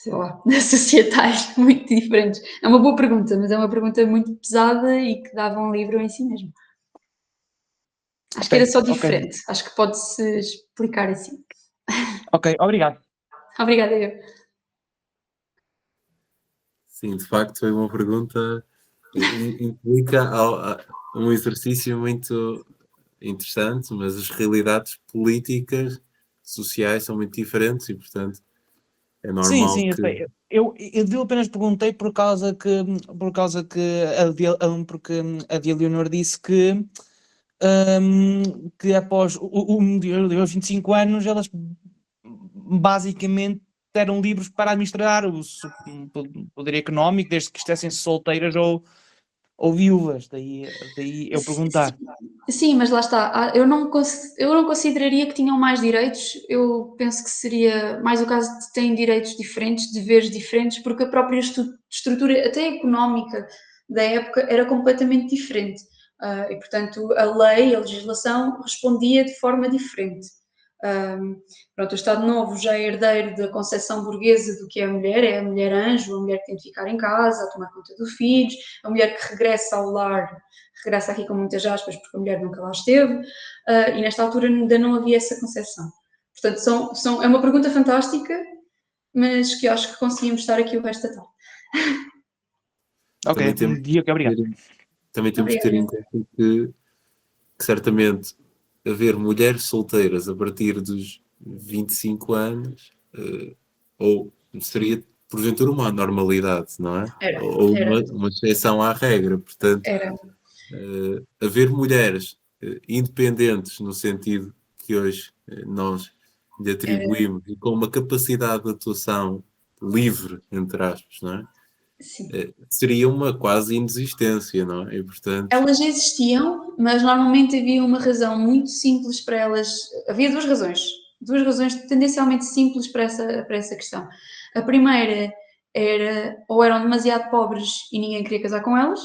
sei lá, societais muito diferentes. É uma boa pergunta, mas é uma pergunta muito pesada e que dava um livro em si mesmo. Acho que era só diferente, acho que pode-se explicar assim. Ok, obrigado. Obrigada, eu. Sim, de facto, foi uma pergunta. Implica um exercício muito interessante, mas as realidades políticas, sociais são muito diferentes e, portanto, é normal Sim, eu que. sei. Eu apenas perguntei porque a de Leonor disse que após aos 25 anos elas basicamente eram livres para administrar o poder económico, desde que estivessem solteiras ou viúvas. Daí eu perguntar. Sim, mas lá está. Eu não consideraria que tinham mais direitos. Eu penso que seria mais o caso de terem direitos diferentes, deveres diferentes, porque a própria estrutura, até económica, da época era completamente diferente. E, portanto, a lei, a legislação respondia de forma diferente. Pronto, o Estado Novo já é herdeiro da concepção burguesa do que é a mulher anjo, a mulher que tem de ficar em casa, a tomar conta dos filhos, a mulher que regressa ao lar, regressa aqui com muitas aspas, porque a mulher nunca lá esteve, e nesta altura ainda não havia essa concepção. Portanto, é uma pergunta fantástica, mas que eu acho que conseguimos estar aqui o resto da tarde. Ok, Também temos obrigado. também temos de ter em conta que certamente haver mulheres solteiras a partir dos 25 anos, ou seria porventura uma anormalidade, não é? Ou uma exceção à regra. Portanto, haver mulheres independentes no sentido que hoje nós lhe atribuímos e com uma capacidade de atuação livre, entre aspas, não é? Sim. Seria uma quase inexistência, não é? E, portanto, Elas existiam, mas normalmente havia uma razão muito simples para elas. Havia duas razões tendencialmente simples para essa questão. A primeira era ou eram demasiado pobres e ninguém queria casar com elas,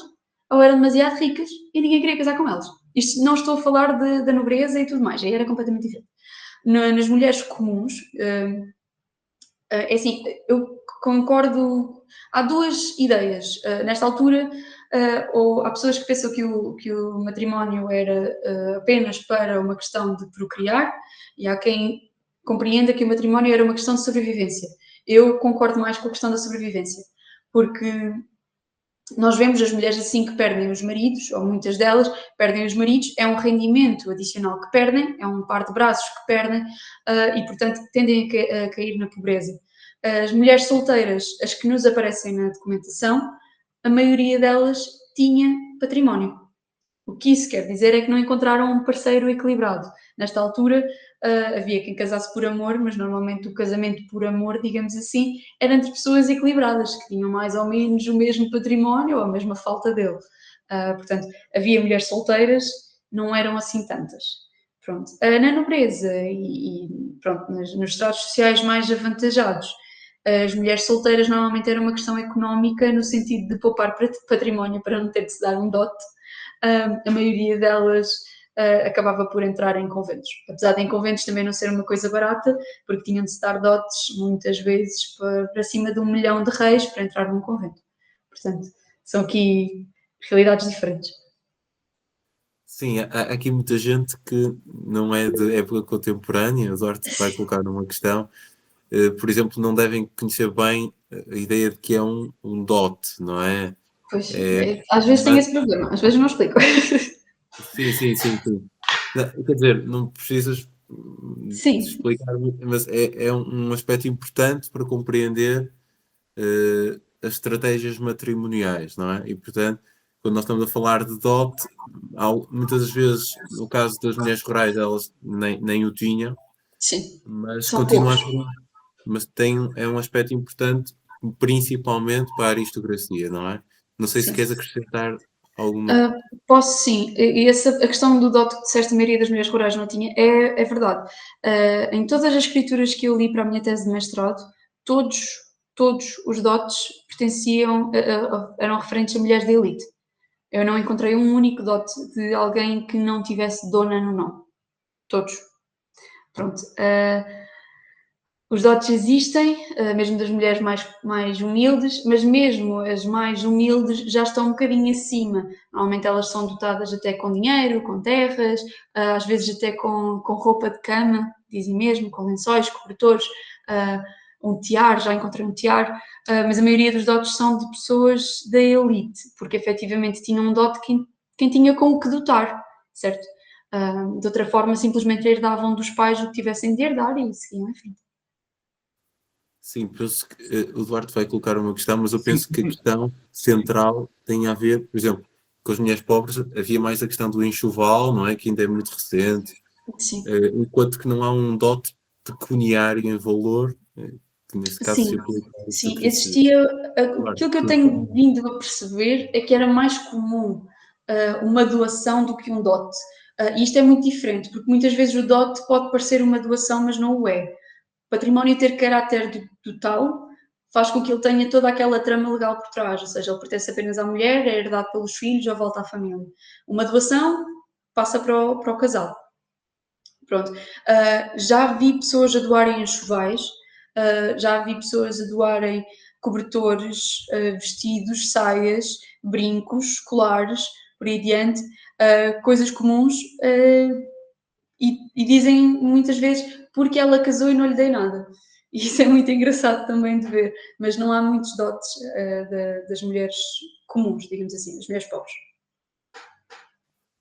ou eram demasiado ricas e ninguém queria casar com elas. Isto não estou a falar da nobreza e tudo mais, aí era completamente diferente. Nas mulheres comuns, é assim, eu concordo. Há duas ideias. Nesta altura, ou há pessoas que pensam que o matrimónio era apenas para uma questão de procriar, e há quem compreenda que o matrimónio era uma questão de sobrevivência. Eu concordo mais com a questão da sobrevivência, porque nós vemos as mulheres assim que perdem os maridos, ou muitas delas perdem os maridos, é um rendimento adicional que perdem, é um par de braços que perdem e, portanto, tendem a cair na pobreza. As mulheres solteiras, as que nos aparecem na documentação, a maioria delas tinha património. O que isso quer dizer é que não encontraram um parceiro equilibrado. Nesta altura, havia quem casasse por amor, mas normalmente o casamento por amor, digamos assim, era entre pessoas equilibradas, que tinham mais ou menos o mesmo património ou a mesma falta dele. Portanto, havia mulheres solteiras, não eram assim tantas. Pronto. Na nobreza e pronto, nos estratos sociais mais avantajados, as mulheres solteiras normalmente era uma questão económica, no sentido de poupar património para não ter de se dar um dote. A maioria delas acabava por entrar em conventos. Apesar de em conventos também não ser uma coisa barata, porque tinham de se dar dotes, muitas vezes, para cima de 1 milhão de reis para entrar num convento. Portanto, são aqui realidades diferentes. Sim, há aqui muita gente que não é de época contemporânea, o Duarte vai colocar numa questão, por exemplo, não devem conhecer bem a ideia de que é um dote, não é? Pois, É, às vezes tem mas, esse problema, às vezes não explico. sim. Quer dizer, não precisas de Sim, explicar muito, mas é um aspecto importante para compreender as estratégias matrimoniais, não é? E, portanto, quando nós estamos a falar de dote, muitas das vezes, no caso das mulheres rurais, elas nem o tinham, sim, mas são continua a poucos. ser mas é um aspecto importante, principalmente para a aristocracia, não é? Não sei se Sim. queres acrescentar alguma. Posso sim, e a questão do dote que disseste, a maioria das mulheres rurais não tinha, é verdade. Em todas as escrituras que eu li para a minha tese de mestrado, todos, todos os dotes pertenciam, eram referentes a mulheres de elite. Eu não encontrei um único dote de alguém que não tivesse dona no nome. Todos. Pronto. Os dotes existem, mesmo das mulheres mais humildes, mas mesmo as mais humildes já estão um bocadinho acima. Normalmente elas são dotadas até com dinheiro, com terras, às vezes até com roupa de cama, dizem mesmo, com lençóis, cobertores, um tiar, já encontrei um tiar, mas a maioria dos dotes são de pessoas da elite, porque efetivamente tinham um dote quem tinha com o que dotar, certo? De outra forma, simplesmente herdavam dos pais o que tivessem de herdar e seguiam em frente. Sim, penso que o Duarte vai colocar uma questão, mas eu Sim, penso que a questão central tem a ver, por exemplo, com as mulheres pobres havia mais a questão do enxoval, não é? Que ainda é muito recente, Sim. enquanto que não há um dote pecuniário em valor, que nesse caso se Sim, aplica à sim, aristocracia. existia. Claro, Aquilo que eu tenho vindo a perceber é que era mais comum uma doação do que um dote. E isto é muito diferente, porque muitas vezes o dote pode parecer uma doação, mas não o é. O património ter caráter total faz com que ele tenha toda aquela trama legal por trás, ou seja, ele pertence apenas à mulher, é herdado pelos filhos ou volta à família. Uma doação passa para o casal. Pronto. Já vi pessoas a doarem enxovais, já vi pessoas a doarem cobertores, vestidos, saias, brincos, colares, por aí adiante, coisas comuns, e dizem muitas vezes porque ela casou e não lhe dei nada. E isso é muito engraçado também de ver, mas não há muitos dotes das mulheres comuns, digamos assim, das mulheres pobres.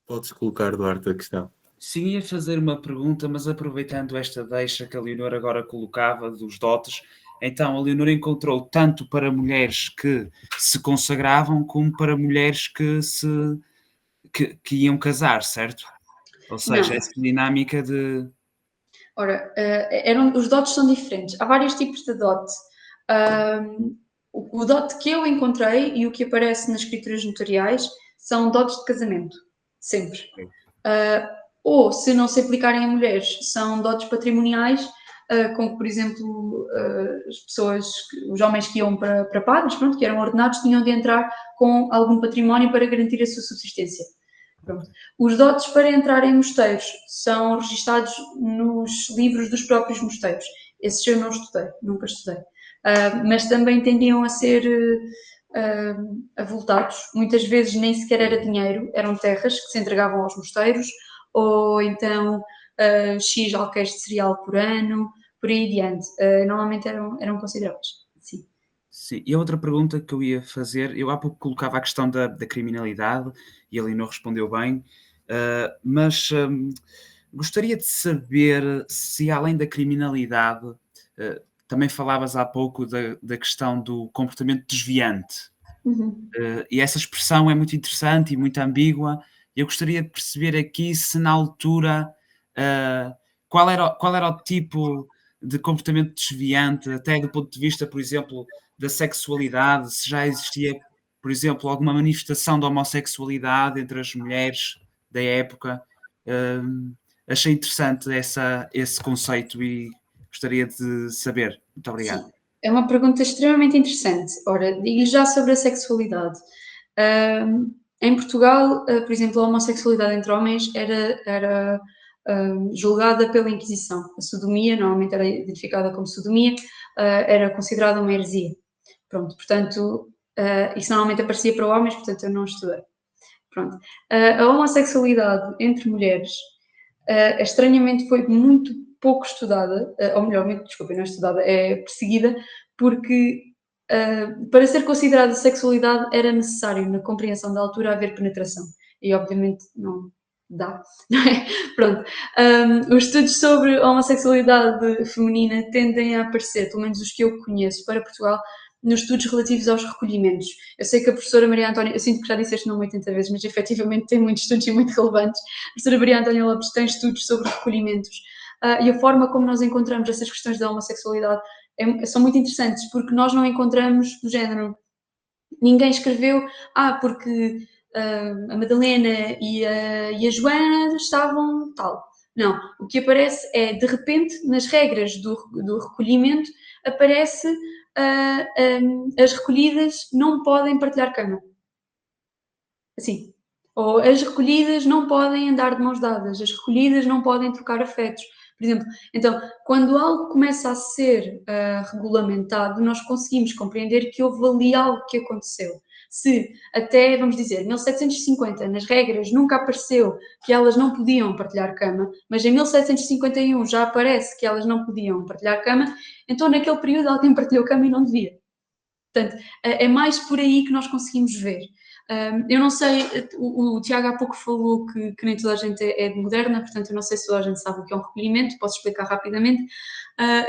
podes colocar, Duarte, a questão. sim, ia fazer uma pergunta, mas aproveitando esta deixa que a Leonor agora colocava dos dotes, então a Leonor encontrou tanto para mulheres que se consagravam como para mulheres que iam casar, certo? Ou seja, Não. essa dinâmica de. Ora, os dotes são diferentes. Há vários tipos de dote. O dote que eu encontrei e o que aparece nas escrituras notariais são dotes de casamento, sempre. Ou, se não se aplicarem a mulheres, são dotes patrimoniais, como, por exemplo, as pessoas, os homens que iam para padres, pronto, que eram ordenados, tinham de entrar com algum património para garantir a sua subsistência. Pronto. Os dotes para entrar em mosteiros são registados nos livros dos próprios mosteiros. Esses eu não estudei, nunca estudei. Mas também tendiam a ser avultados. Muitas vezes nem sequer era dinheiro, eram terras que se entregavam aos mosteiros, ou então X alqueires de cereal por ano, por aí adiante. Normalmente eram considerados. Sim. Sim, e a outra pergunta que eu ia fazer, eu há pouco colocava a questão da criminalidade e ele não respondeu bem, mas gostaria de saber se além da criminalidade, também falavas há pouco da questão do comportamento desviante. E essa expressão é muito interessante e muito ambígua. Eu gostaria de perceber aqui se na altura qual era o tipo de comportamento desviante, até do ponto de vista, por exemplo, da sexualidade, se já existia, por exemplo, alguma manifestação de homossexualidade entre as mulheres da época. Achei interessante esse conceito e gostaria de saber. Muito obrigado. Sim, é uma pergunta extremamente interessante. Ora, digo-lhe já sobre a sexualidade. Em Portugal, por exemplo, a homossexualidade entre homens era julgada pela Inquisição. A sodomia, normalmente era identificada como sodomia, era considerada uma heresia. Pronto, portanto, isso normalmente aparecia para homens, portanto eu não estudei. Pronto. A homossexualidade entre mulheres, estranhamente, foi muito pouco estudada, ou melhor, desculpa, não é estudada, é perseguida, porque para ser considerada sexualidade era necessário, na compreensão da altura, haver penetração. E obviamente não dá, não é? Pronto. Os estudos sobre a homossexualidade feminina tendem a aparecer, pelo menos os que eu conheço, para Portugal, nos estudos relativos aos recolhimentos. Eu sei que a professora Maria Antónia, eu sinto que já disse este nome 80 vezes, mas efetivamente tem muitos estudos e muito relevantes. A professora Maria Antónia Lopes tem estudos sobre recolhimentos e a forma como nós encontramos essas questões da homossexualidade são muito interessantes, porque nós não encontramos do género. Ninguém escreveu, porque a Madalena e a Joana estavam tal. Não, o que aparece é, de repente, nas regras do recolhimento, aparece as recolhidas não podem partilhar cama. Assim. Ou as recolhidas não podem andar de mãos dadas, as recolhidas não podem trocar afetos. Por exemplo, então, quando algo começa a ser regulamentado, nós conseguimos compreender que houve ali algo que aconteceu. Se até, vamos dizer, 1750, nas regras, nunca apareceu que elas não podiam partilhar cama, mas em 1751 já aparece que elas não podiam partilhar cama, então naquele período alguém partilhou cama e não devia. Portanto, é mais por aí que nós conseguimos ver. Eu não sei, o Tiago há pouco falou que nem toda a gente é de moderna, portanto eu não sei se toda a gente sabe o que é um recolhimento, posso explicar rapidamente.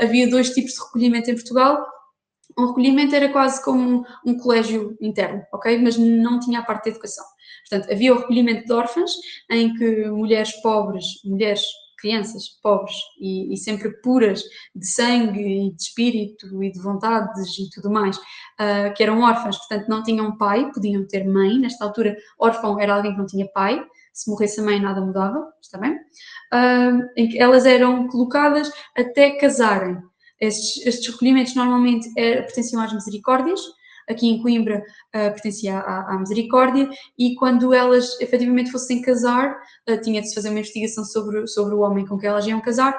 Havia 2 tipos de recolhimento em Portugal. Um recolhimento era quase como um colégio interno, ok? Mas não tinha a parte da educação. Portanto, havia o recolhimento de órfãs, em que mulheres pobres, crianças pobres e sempre puras de sangue e de espírito e de vontades e tudo mais, que eram órfãs, portanto não tinham pai, podiam ter mãe. Nesta altura, órfão era alguém que não tinha pai. Se morresse a mãe, nada mudava, está bem? Em que elas eram colocadas até casarem. Estes recolhimentos normalmente pertenciam às misericórdias. Aqui em Coimbra pertencia à misericórdia, e quando elas efetivamente fossem casar, tinha de se fazer uma investigação sobre o homem com quem elas iam casar,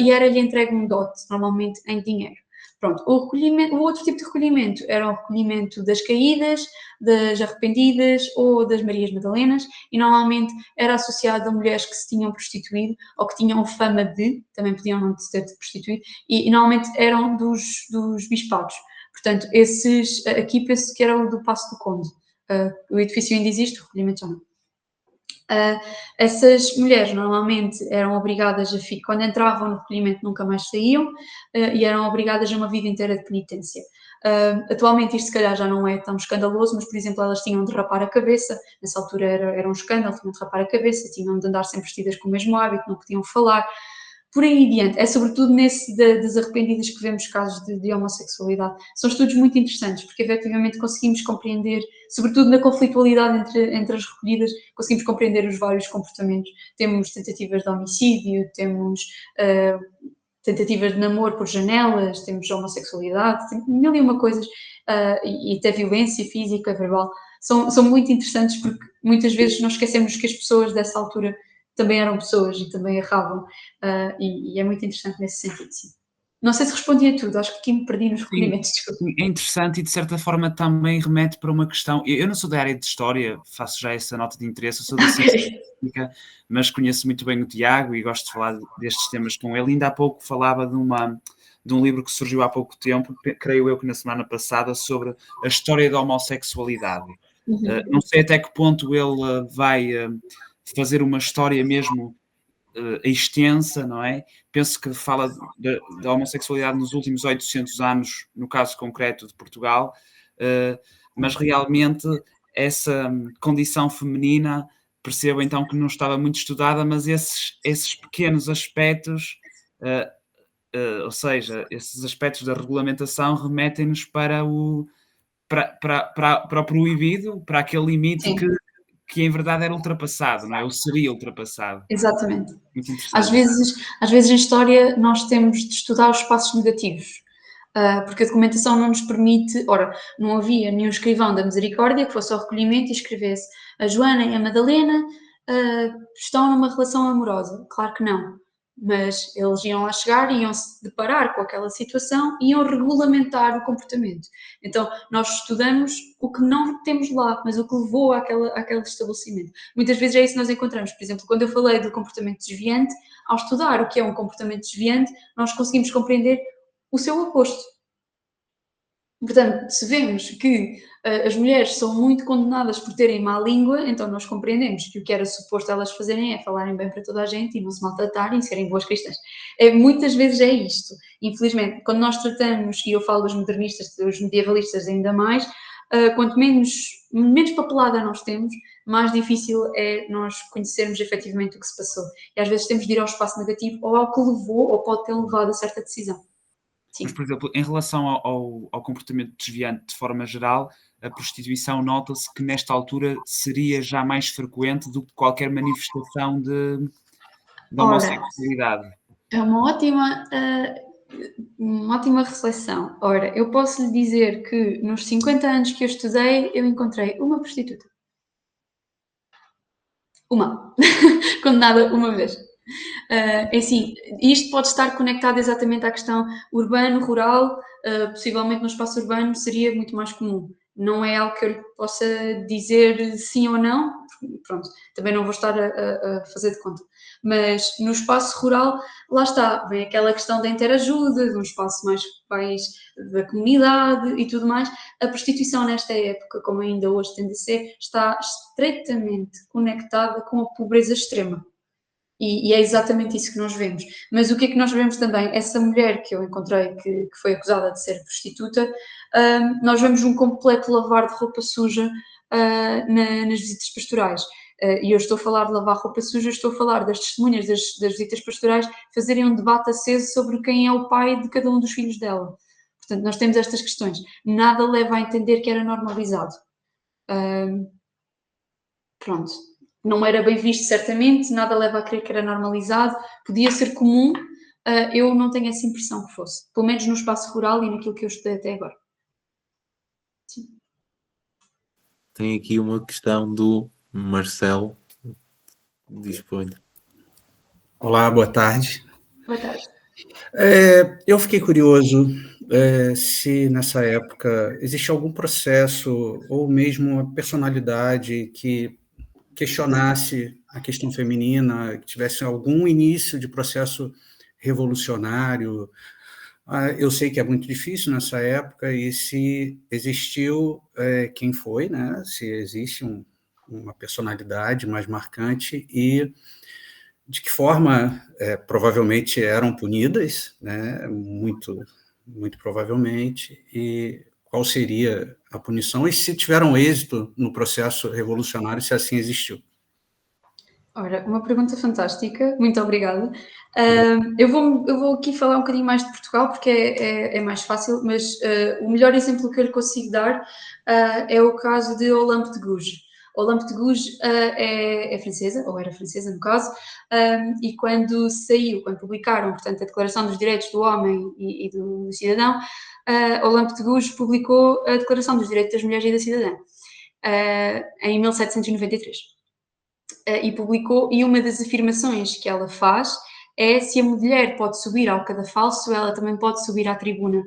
e era-lhe entregue um dote, normalmente em dinheiro. Pronto, o outro tipo de recolhimento era o recolhimento das caídas, das arrependidas ou das Marias Madalenas, e normalmente era associado a mulheres que se tinham prostituído ou que tinham fama de, também podiam não ter prostituído, e normalmente eram dos bispados. Portanto, aqui penso que era o do Paço do Conde. O edifício ainda existe, o recolhimento já não. Essas mulheres normalmente eram obrigadas quando entravam no recolhimento nunca mais saíam, e eram obrigadas a uma vida inteira de penitência. Atualmente isto se calhar já não é tão escandaloso, mas por exemplo elas tinham de rapar a cabeça, nessa altura era um escândalo, tinham de rapar a cabeça, tinham de andar sempre vestidas com o mesmo hábito, não podiam falar, por aí adiante. É sobretudo nesse das arrependidas que vemos casos de homossexualidade. São estudos muito interessantes, porque efetivamente conseguimos compreender, sobretudo na conflitualidade entre as recolhidas, conseguimos compreender os vários comportamentos. Temos tentativas de homicídio, temos tentativas de namoro por janelas, temos homossexualidade, tem mil e uma coisas, e até violência física, verbal. São muito interessantes, porque muitas vezes nós esquecemos que as pessoas dessa altura também eram pessoas e também erravam, e é muito interessante nesse sentido, sim. Não sei se respondi a tudo, acho que aqui me perdi nos recolhimentos. É interessante e de certa forma também remete para uma questão. Eu não sou da área de História, faço já essa nota de interesse, eu sou da Ciência Política, mas conheço muito bem o Tiago e gosto de falar destes temas com ele. Ainda há pouco falava de de um livro que surgiu há pouco tempo, creio eu que na semana passada, sobre a história da homossexualidade. Não sei até que ponto ele vai fazer uma história mesmo extensa, não é? Penso que fala da homossexualidade nos últimos 800 anos, no caso concreto de Portugal, mas realmente essa condição feminina, percebo então que não estava muito estudada, mas esses pequenos aspectos, ou seja, esses aspectos da regulamentação remetem-nos para o proibido, para aquele limite que em verdade era ultrapassado, não é? Ou seria ultrapassado. Exatamente. Muito Às interessante. vezes em história nós temos de estudar os espaços negativos, porque a documentação não nos permite. Ora, não havia nenhum escrivão da misericórdia que fosse ao recolhimento e escrevesse: a Joana e a Madalena estão numa relação amorosa. Claro que não. Mas eles iam lá chegar, iam se deparar com aquela situação e iam regulamentar o comportamento. Então, nós estudamos o que não temos lá, mas o que levou àquele estabelecimento. Muitas vezes é isso que nós encontramos. Por exemplo, quando eu falei do comportamento desviante, ao estudar o que é um comportamento desviante, nós conseguimos compreender o seu oposto. Portanto, se vemos que as mulheres são muito condenadas por terem má língua, então nós compreendemos que o que era suposto elas fazerem é falarem bem para toda a gente e não se maltratarem e serem boas cristãs. Muitas vezes é isto. Infelizmente, quando nós tratamos, e eu falo dos modernistas, dos medievalistas ainda mais, quanto menos papelada nós temos, mais difícil é nós conhecermos efetivamente o que se passou. E às vezes temos de ir ao espaço negativo ou ao que levou ou pode ter levado a certa decisão. Sim. Mas, por exemplo, em relação ao comportamento desviante de forma geral, a prostituição nota-se que nesta altura seria já mais frequente do que qualquer manifestação de homossexualidade. É uma ótima reflexão. Ora, eu posso lhe dizer que nos 50 anos que eu estudei, eu encontrei uma prostituta. Uma. Condenada uma vez. Assim, isto pode estar conectado exatamente à questão urbano, rural, possivelmente no espaço urbano seria muito mais comum. Não é algo que eu lhe possa dizer sim ou não, pronto, também não vou estar a fazer de conta. Mas no espaço rural, lá está, vem aquela questão da interajuda, de um espaço mais da comunidade e tudo mais. A prostituição nesta época, como ainda hoje tende a ser, está estreitamente conectada com a pobreza extrema. E é exatamente isso que nós vemos. Mas o que é que nós vemos também? Essa mulher que eu encontrei, que foi acusada de ser prostituta, nós vemos um completo lavar de roupa suja nas visitas pastorais. E eu estou a falar de lavar roupa suja, estou a falar das testemunhas das visitas pastorais fazerem um debate aceso sobre quem é o pai de cada um dos filhos dela. Portanto, nós temos estas questões. Nada leva a entender que era normalizado. Pronto. Não era bem visto, certamente, nada leva a crer que era normalizado, podia ser comum, eu não tenho essa impressão que fosse, pelo menos no espaço rural e naquilo que eu estudei até agora. Sim. Tem aqui uma questão do Marcelo. Disponha. Olá, boa tarde. Boa tarde. Eu fiquei curioso se nessa época existe algum processo ou mesmo uma personalidade que questionasse a questão feminina, que tivesse algum início de processo revolucionário. Eu sei que é muito difícil nessa época, e se existiu, quem foi, né? Se existe uma personalidade mais marcante e de que forma provavelmente eram punidas, né? Muito, muito provavelmente, e qual seria a punição, e se tiveram êxito no processo revolucionário, se assim existiu. Ora, uma pergunta fantástica, muito obrigada. Eu vou aqui falar um bocadinho mais de Portugal, porque é mais fácil, mas o melhor exemplo que eu lhe consigo dar é o caso de Olympe de Gouges. Olympe de Gouges é francesa, ou era francesa no caso, e quando publicaram, portanto, a Declaração dos Direitos do Homem e do Cidadão, Olympe de Gouges publicou a Declaração dos Direitos das Mulheres e da Cidadã, em 1793. E uma das afirmações que ela faz é: se a mulher pode subir ao cadafalso, ela também pode subir à tribuna.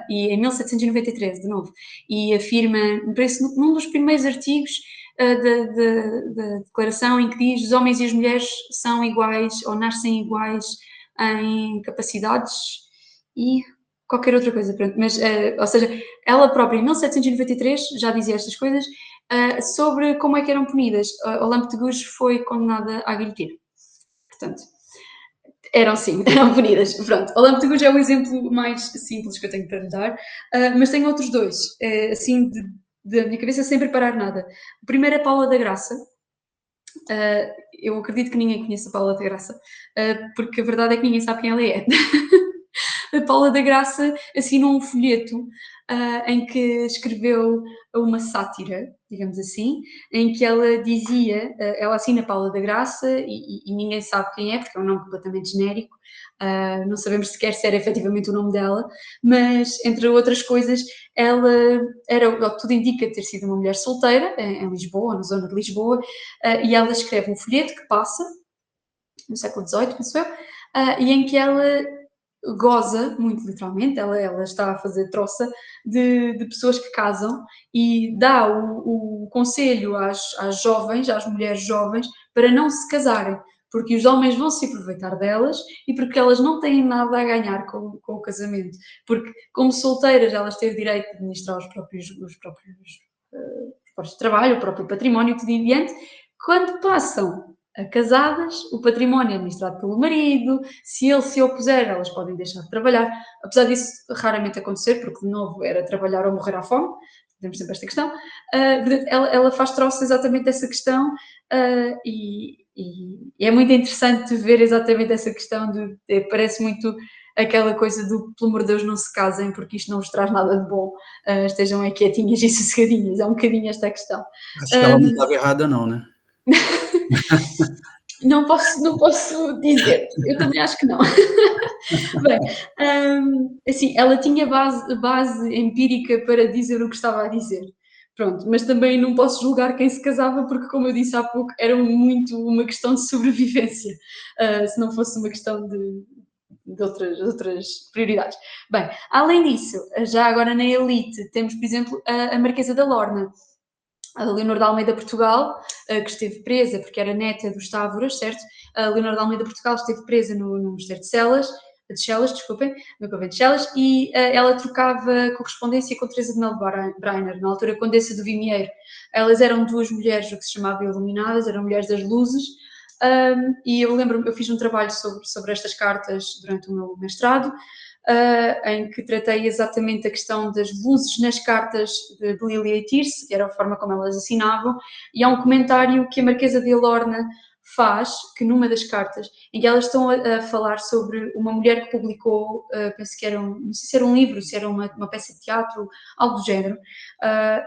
E em 1793, de novo, e afirma, parece num dos primeiros artigos da declaração, em que diz: os homens e as mulheres são iguais ou nascem iguais em capacidades e qualquer outra coisa, pronto. Mas, ou seja, ela própria, em 1793, já dizia estas coisas, sobre como é que eram punidas. Olympe de Gouges foi condenada à guilhotina. Portanto, eram sim, eram punidas. Pronto, Olympe de Gouges é o exemplo mais simples que eu tenho para lhe dar, mas tenho outros dois, assim, da minha cabeça, sem preparar nada. O primeiro é Paula da Graça. Eu acredito que ninguém conheça a Paula da Graça, porque a verdade é que ninguém sabe quem ela é. A Paula da Graça assinou um folheto em que escreveu uma sátira, digamos assim, em que ela dizia, ela assina Paula da Graça e ninguém sabe quem é, porque é um nome completamente genérico, não sabemos sequer se era efetivamente o nome dela, mas entre outras coisas, ela era, o que tudo indica, ter sido uma mulher solteira, em Lisboa, na zona de Lisboa, e ela escreve um folheto que passa, no século XVIII, penso eu, e em que ela goza, muito literalmente, ela está a fazer troça de pessoas que casam e dá o conselho às jovens, às mulheres jovens, para não se casarem, porque os homens vão se aproveitar delas e porque elas não têm nada a ganhar com o casamento. Porque, como solteiras, elas têm o direito de administrar os próprios postos de trabalho, o próprio património, tudo em diante. Quando passam casadas, o património é administrado pelo marido, se ele se opuser, elas podem deixar de trabalhar, apesar disso raramente acontecer, porque de novo era trabalhar ou morrer à fome, temos sempre esta questão, ela faz troça exatamente dessa questão e é muito interessante ver exatamente essa questão, parece muito aquela coisa do, pelo amor de Deus, não se casem, porque isto não vos traz nada de bom, estejam aí quietinhas e sossegadinhas, é um bocadinho esta questão. Acho que ela não estava errada não, né? Não posso dizer, eu também acho que não. Bem, assim, ela tinha base empírica para dizer o que estava a dizer. Pronto, mas também não posso julgar quem se casava, porque, como eu disse há pouco, era muito uma questão de sobrevivência, se não fosse uma questão de outras prioridades. Bem, além disso, já agora na elite, temos, por exemplo, a Marquesa da Lorna, a Leonor de Almeida Portugal, que esteve presa porque era neta dos Távoras, certo? A Leonor de Almeida Portugal esteve presa no mosteiro de Chelas, desculpem, no convento de Chelas, e ela trocava correspondência com Teresa de Melo Breiner, na altura condessa do Vimieiro. Elas eram duas mulheres, o que se chamava iluminadas, eram mulheres das luzes, e eu lembro-me, eu fiz um trabalho sobre estas cartas durante o meu mestrado, em que tratei exatamente a questão das luzes nas cartas de Lilia e Tirce, que era a forma como elas assinavam, e há um comentário que a Marquesa de Alorna faz, que numa das cartas, em que elas estão a falar sobre uma mulher que publicou, penso que era não sei se era um livro, se era uma peça de teatro, algo do género,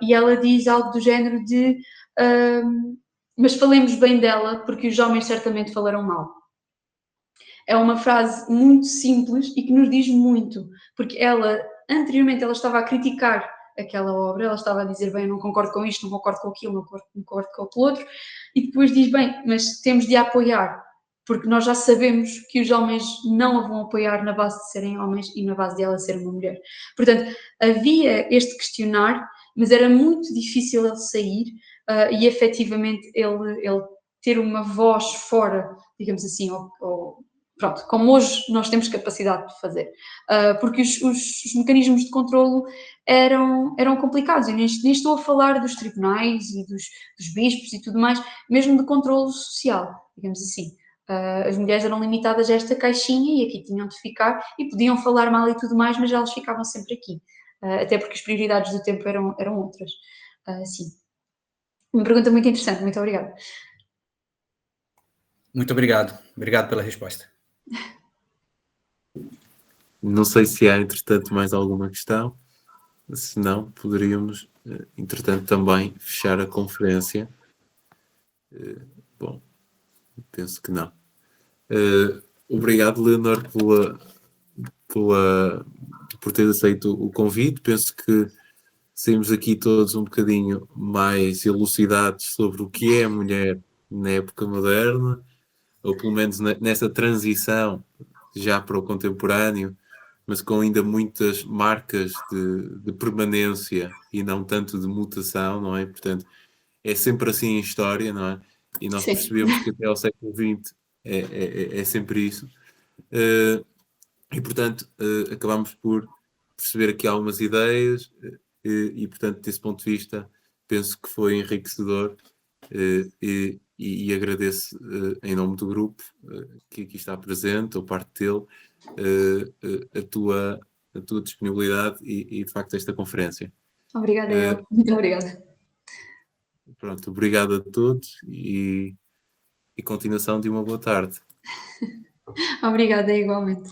e ela diz algo do género de mas falemos bem dela, porque os homens certamente falarão mal. É uma frase muito simples e que nos diz muito, porque ela, anteriormente, ela estava a criticar aquela obra, ela estava a dizer, bem, eu não concordo com isto, não concordo com aquilo, não concordo com aquilo outro, e depois diz, bem, mas temos de a apoiar, porque nós já sabemos que os homens não a vão apoiar na base de serem homens e na base de ela ser uma mulher. Portanto, havia este questionar, mas era muito difícil ele sair e efetivamente ele ter uma voz fora, digamos assim, pronto, como hoje nós temos capacidade de fazer, porque os mecanismos de controlo eram complicados, e nem estou a falar dos tribunais e dos bispos e tudo mais, mesmo de controlo social, digamos assim. As mulheres eram limitadas a esta caixinha e aqui tinham de ficar, e podiam falar mal e tudo mais, mas elas ficavam sempre aqui, até porque as prioridades do tempo eram outras. Sim. Uma pergunta muito interessante, muito obrigada. Muito obrigado. Obrigado pela resposta. Não sei se há, entretanto, mais alguma questão. Se não, poderíamos, entretanto, também fechar a conferência. Bom, penso que não. Obrigado, Leonor, por ter aceito o convite. Penso que saímos aqui todos um bocadinho mais elucidados sobre o que é a mulher na época moderna, ou pelo menos nessa transição já para o contemporâneo, mas com ainda muitas marcas de permanência e não tanto de mutação, não é? Portanto, é sempre assim em história, não é? E nós percebemos que até ao século XX é sempre isso. E, portanto, acabamos por perceber aqui algumas ideias e, portanto, desse ponto de vista, penso que foi enriquecedor e agradeço em nome do grupo que aqui está presente, ou parte dele, a tua disponibilidade e, de facto, esta conferência. Obrigada, eu. Muito obrigada. Pronto, obrigado a todos e continuação de uma boa tarde. Obrigada, igualmente.